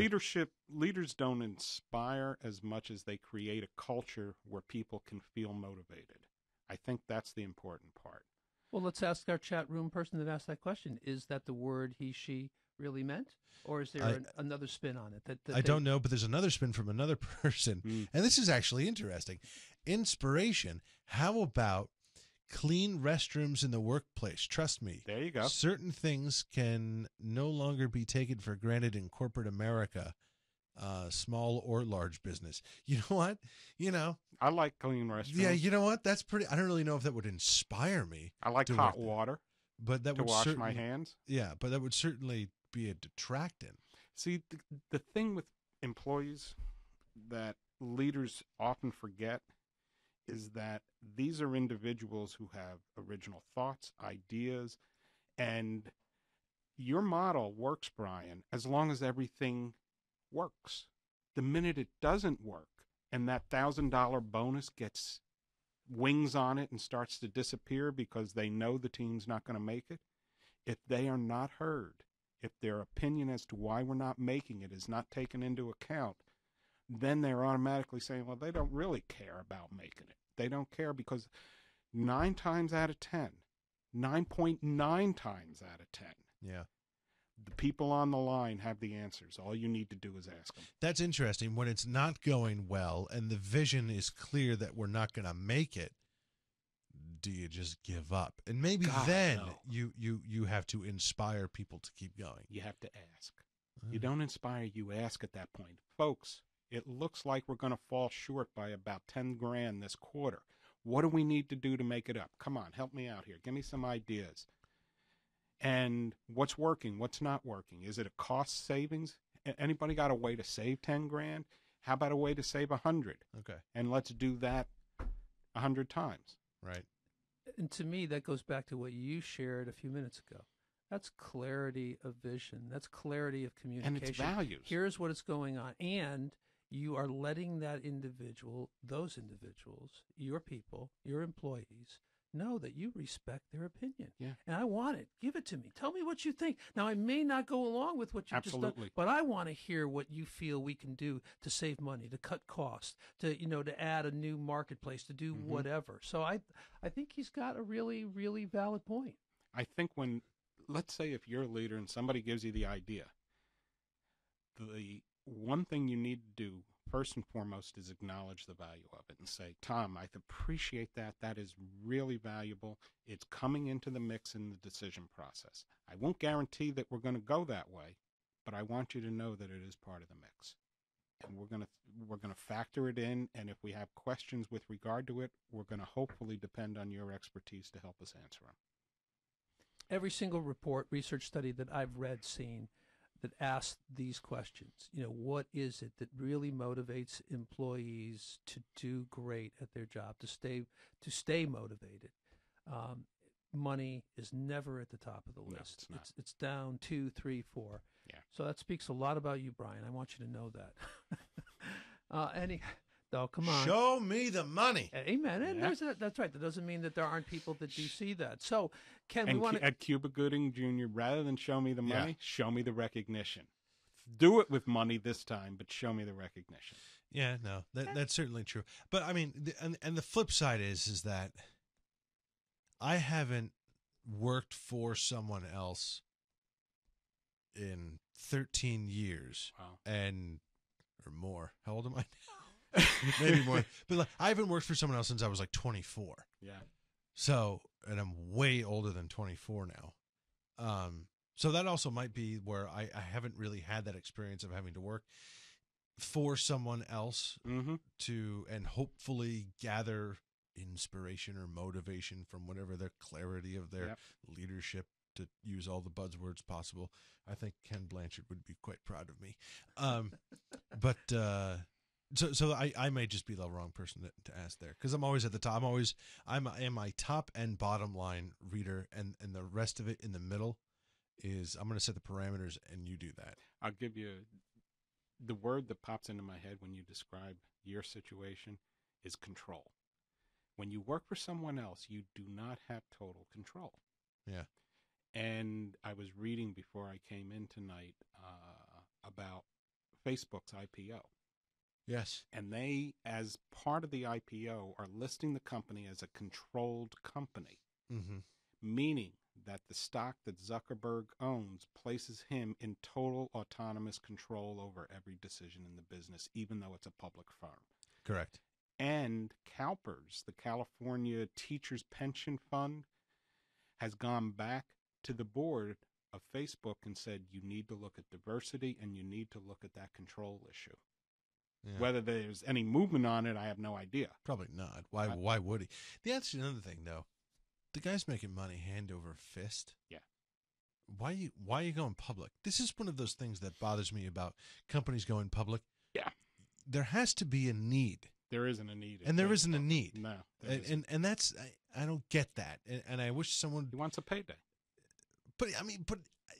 Speaker 5: leaders don't inspire as much as they create a culture where people can feel motivated. I think that's the important part.
Speaker 2: Well, let's ask our chat room person that asked that question. Is that the word he, she really meant? Or is there another spin on it? That
Speaker 4: I don't know, but there's another spin from another person. And this is actually interesting. Inspiration. How about clean restrooms in the workplace? Trust me.
Speaker 5: There you go.
Speaker 4: Certain things can no longer be taken for granted in corporate America, small or large business. You know what?
Speaker 5: I like clean restrooms.
Speaker 4: Yeah, you know what? That's pretty. I don't really know if that would inspire me.
Speaker 5: I like
Speaker 4: to
Speaker 5: hot
Speaker 4: work there.
Speaker 5: water
Speaker 4: But that
Speaker 5: to
Speaker 4: would
Speaker 5: wash my
Speaker 4: certainly,
Speaker 5: hands.
Speaker 4: Yeah, but that would certainly be a detractant.
Speaker 5: See, the thing with employees that leaders often forget is that these are individuals who have original thoughts, ideas, and your model works, Brian, as long as everything works. The minute it doesn't work and that $1,000 bonus gets wings on it and starts to disappear because they know the team's not going to make it, if they are not heard, if their opinion as to why we're not making it is not taken into account, then they're automatically saying, well, they don't really care about making it. They don't care because 9 times out of 10, 9.9 times out of 10,
Speaker 4: Yeah.
Speaker 5: the people on the line have the answers. All you need to do is ask them.
Speaker 4: That's interesting. When it's not going well and the vision is clear that we're not going to make it, do you just give up? And maybe
Speaker 5: God,
Speaker 4: then
Speaker 5: no.
Speaker 4: you have to inspire people to keep going.
Speaker 5: You have to ask. You don't inspire, you ask at that point. Folks, it looks like we're going to fall short by about 10 grand this quarter. What do we need to do to make it up? Come on, help me out here. Give me some ideas. And what's working? What's not working? Is it a cost savings? Anybody got a way to save 10 grand? How about a way to save 100?
Speaker 4: Okay.
Speaker 5: And let's do that 100 times.
Speaker 4: Right.
Speaker 2: And to me, that goes back to what you shared a few minutes ago. That's clarity of vision. That's clarity of communication.
Speaker 5: And it's values.
Speaker 2: Here's what is going on. And you are letting that individual, those individuals, your people, your employees, know that you respect their opinion.
Speaker 5: Yeah.
Speaker 2: And I want it. Give it to me. Tell me what you think. Now, I may not go along with what you just done, but I want to hear what you feel we can do to save money, to cut costs, to, you know, to add a new marketplace, to do whatever. So I think he's got a really, really valid point.
Speaker 5: I think when, let's say if you're a leader and somebody gives you the idea, the one thing you need to do first and foremost is acknowledge the value of it and say, Tom, I appreciate that. That is really valuable. It's coming into the mix in the decision process. I won't guarantee that we're going to go that way, but I want you to know that it is part of the mix. And we're going to factor it in, and if we have questions with regard to it, we're going to hopefully depend on your expertise to help us answer them.
Speaker 2: Every single report, research study that I've read, seen, that asks these questions, you know, what is it that really motivates employees to do great at their job, to stay motivated? Money is never at the top of the list.
Speaker 5: No, it's not.
Speaker 2: It's down 2, 3, 4.
Speaker 5: Yeah.
Speaker 2: So that speaks a lot about you, Brian. I want you to know that. Oh, come on.
Speaker 4: Show me the money.
Speaker 2: Amen. And
Speaker 5: Yeah.
Speaker 2: that's right. That doesn't mean that there aren't people that do see that. So, Ken,
Speaker 5: And
Speaker 2: we want to...
Speaker 5: at Cuba Gooding Jr., rather than show me the money, show me the recognition. Do it with money this time, but show me the recognition.
Speaker 4: Yeah, no, that's certainly true. But I mean, and the flip side is that I haven't worked for someone else in 13 years.
Speaker 5: Wow.
Speaker 4: Or more. How old am I now? Maybe more. But like, I haven't worked for someone else since I was like 24.
Speaker 5: Yeah.
Speaker 4: So, and I'm way older than 24 now. So that also might be where I haven't really had that experience of having to work for someone else to, and hopefully gather inspiration or motivation from whatever their clarity of their leadership, to use all the buzzwords possible. I think Ken Blanchard would be quite proud of me. So I may just be the wrong person to ask there, because I'm always at the top. I'm my top and bottom line reader, and the rest of it in the middle is I'm going to set the parameters, and you do that.
Speaker 5: I'll give you the word that pops into my head when you describe your situation is control. When you work for someone else, you do not have total control.
Speaker 4: Yeah.
Speaker 5: And I was reading before I came in tonight about Facebook's IPO.
Speaker 4: Yes.
Speaker 5: And they, as part of the IPO, are listing the company as a controlled company, meaning that the stock that Zuckerberg owns places him in total autonomous control over every decision in the business, even though it's a public firm.
Speaker 4: Correct.
Speaker 5: And CalPERS, the California Teachers Pension Fund, has gone back to the board of Facebook and said, you need to look at diversity and you need to look at that control issue. Yeah. Whether there's any movement on it, I have no idea.
Speaker 4: Probably not. Why would he? That's another thing, though. The guy's making money hand over fist.
Speaker 5: Yeah.
Speaker 4: Why are you going public? This is one of those things that bothers me about companies going public.
Speaker 5: Yeah.
Speaker 4: There has to be a need.
Speaker 5: There isn't a need.
Speaker 4: And there isn't a need.
Speaker 5: No.
Speaker 4: And that's, I don't get that. And I wish someone...
Speaker 5: He wants a payday.
Speaker 4: But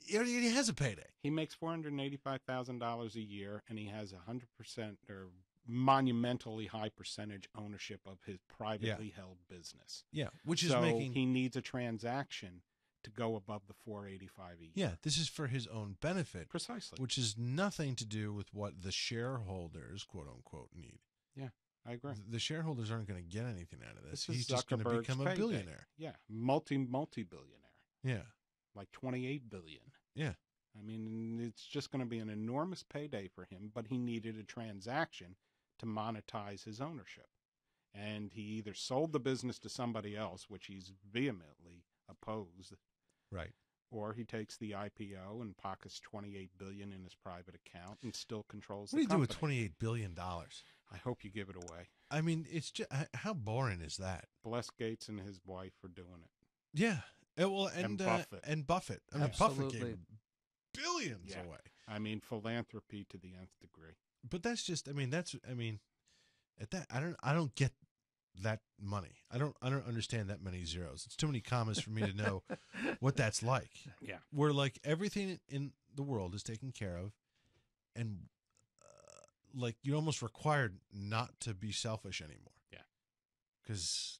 Speaker 4: he already has a payday.
Speaker 5: He makes $485,000 a year, and he has 100% or monumentally high percentage ownership of his privately held business.
Speaker 4: Yeah, which is
Speaker 5: so
Speaker 4: making...
Speaker 5: he needs a transaction to go above the $485 a year.
Speaker 4: Yeah, this is for his own benefit.
Speaker 5: Precisely.
Speaker 4: Which is nothing to do with what the shareholders, quote unquote, need.
Speaker 5: Yeah, I agree.
Speaker 4: The shareholders aren't going to get anything out of this.
Speaker 5: He's
Speaker 4: just going to become a billionaire.
Speaker 5: Yeah, multi-billionaire.
Speaker 4: Yeah.
Speaker 5: Like 28 billion.
Speaker 4: Yeah.
Speaker 5: I mean, it's just going to be an enormous payday for him, but he needed a transaction to monetize his ownership. And he either sold the business to somebody else, which he's vehemently opposed.
Speaker 4: Right.
Speaker 5: Or he takes the IPO and pockets $28 billion in his private account and still controls
Speaker 4: the company.
Speaker 5: What do you do
Speaker 4: with $28 billion?
Speaker 5: I hope you give it away.
Speaker 4: I mean, it's just how boring is that?
Speaker 5: Bless Gates and his wife for doing it.
Speaker 4: Yeah. Well,
Speaker 5: And Buffett.
Speaker 4: I mean, Buffett gave billions
Speaker 5: Yeah.
Speaker 4: away.
Speaker 5: I mean, philanthropy to the nth degree.
Speaker 4: But that's just, I mean, at that, I don't get that money. I don't understand that many zeros. It's too many commas for me to know what that's like.
Speaker 5: Yeah.
Speaker 4: Where like everything in the world is taken care of, and like you're almost required not to be selfish anymore.
Speaker 5: Yeah.
Speaker 4: Because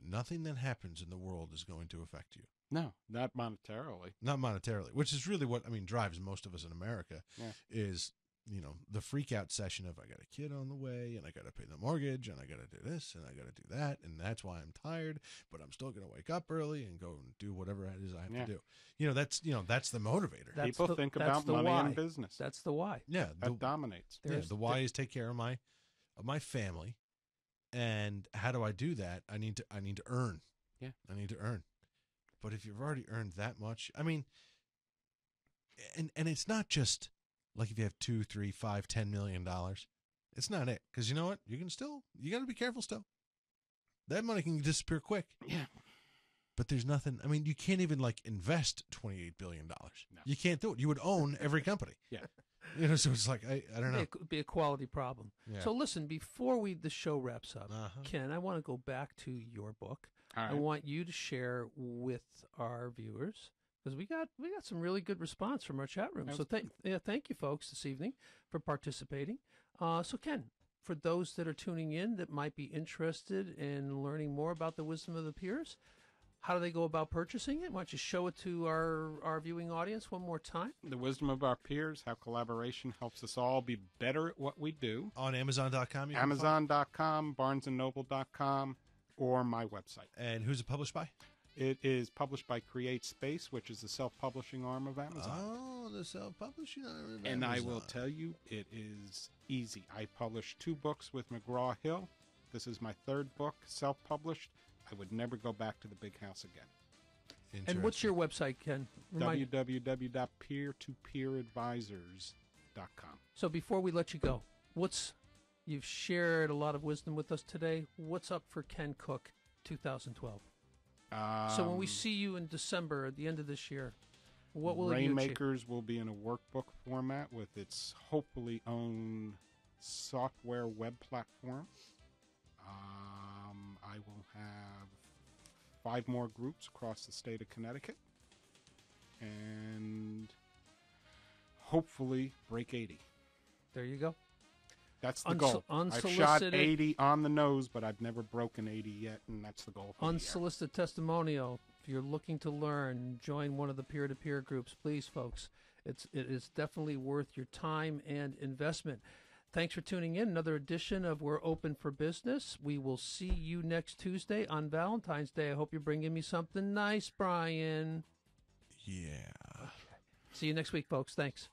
Speaker 4: nothing that happens in the world is going to affect you.
Speaker 5: No, not monetarily.
Speaker 4: Not monetarily, which is really what, I mean, drives most of us in America is, you know, the freak out session of I got a kid on the way and I got to pay the mortgage and I got to do this and I got to do that. And that's why I'm tired, but I'm still going to wake up early and go and do whatever it is I have to do. You know, that's the motivator.
Speaker 5: People think about money and business.
Speaker 2: That's the why.
Speaker 4: Yeah.
Speaker 5: That dominates.
Speaker 4: Yeah, the why is take care of my family. And how do I do that? I need to earn.
Speaker 5: Yeah.
Speaker 4: I need to earn. But if you've already earned that much, I mean, and it's not just like if you have $2, $3, $5, $10 million, it's not it. Because you know what? You got to be careful still. That money can disappear quick.
Speaker 5: Yeah.
Speaker 4: But there's nothing, I mean, you can't even like invest $28 billion.
Speaker 5: No.
Speaker 4: You can't do it. You would own every company.
Speaker 5: Yeah.
Speaker 4: You know, so it's like, I don't know.
Speaker 2: It could be a quality problem.
Speaker 4: Yeah.
Speaker 2: So listen, before the show wraps up, Ken, I want to go back to your book.
Speaker 5: All right.
Speaker 2: I want you to share with our viewers, because we got some really good response from our chat room. So thank you folks this evening for participating. So Ken, for those that are tuning in that might be interested in learning more about the wisdom of the peers, how do they go about purchasing it? Why don't you show it to our viewing audience one more time?
Speaker 5: The wisdom of our peers, how collaboration helps us all be better at what we do.
Speaker 4: On Amazon.com?
Speaker 5: Amazon.com, BarnesandNoble.com, or my website.
Speaker 4: And who's it published by?
Speaker 5: It is published by Create Space, which is the self-publishing arm of Amazon.
Speaker 4: Oh, the self-publishing arm of Amazon.
Speaker 5: And I will tell you, it is easy. I published 2 books with McGraw-Hill. This is my 3rd book, self-published. I would never go back to the big house again.
Speaker 2: And what's your website, Ken?
Speaker 5: www.peer-to-peeradvisors.com.
Speaker 2: So before we let you go, you've shared a lot of wisdom with us today. What's up for Ken Cook 2012? So when we see you in December at the end of this year, what will
Speaker 5: Rainmakers will be in a workbook format with its hopefully own software web platform. I will have 5 more groups across the state of Connecticut, and hopefully break 80.
Speaker 2: There you go.
Speaker 5: That's the goal. I've shot 80 on the nose, but I've never broken 80 yet, and that's the goal.
Speaker 2: Unsolicited testimonial. If you're looking to learn, join one of the peer-to-peer groups, please, folks. It is definitely worth your time and investment. Thanks for tuning in. Another edition of We're Open for Business. We will see you next Tuesday on Valentine's Day. I hope you're bringing me something nice, Brian.
Speaker 4: Yeah.
Speaker 2: Okay. See you next week, folks. Thanks.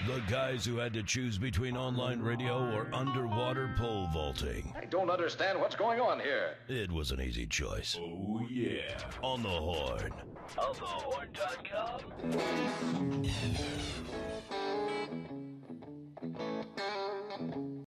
Speaker 1: The guys who had to choose between online radio or underwater pole vaulting.
Speaker 10: I don't understand what's going on here.
Speaker 1: It was an easy choice.
Speaker 10: Oh, yeah.
Speaker 1: On the Horn.
Speaker 10: On thehorn.com.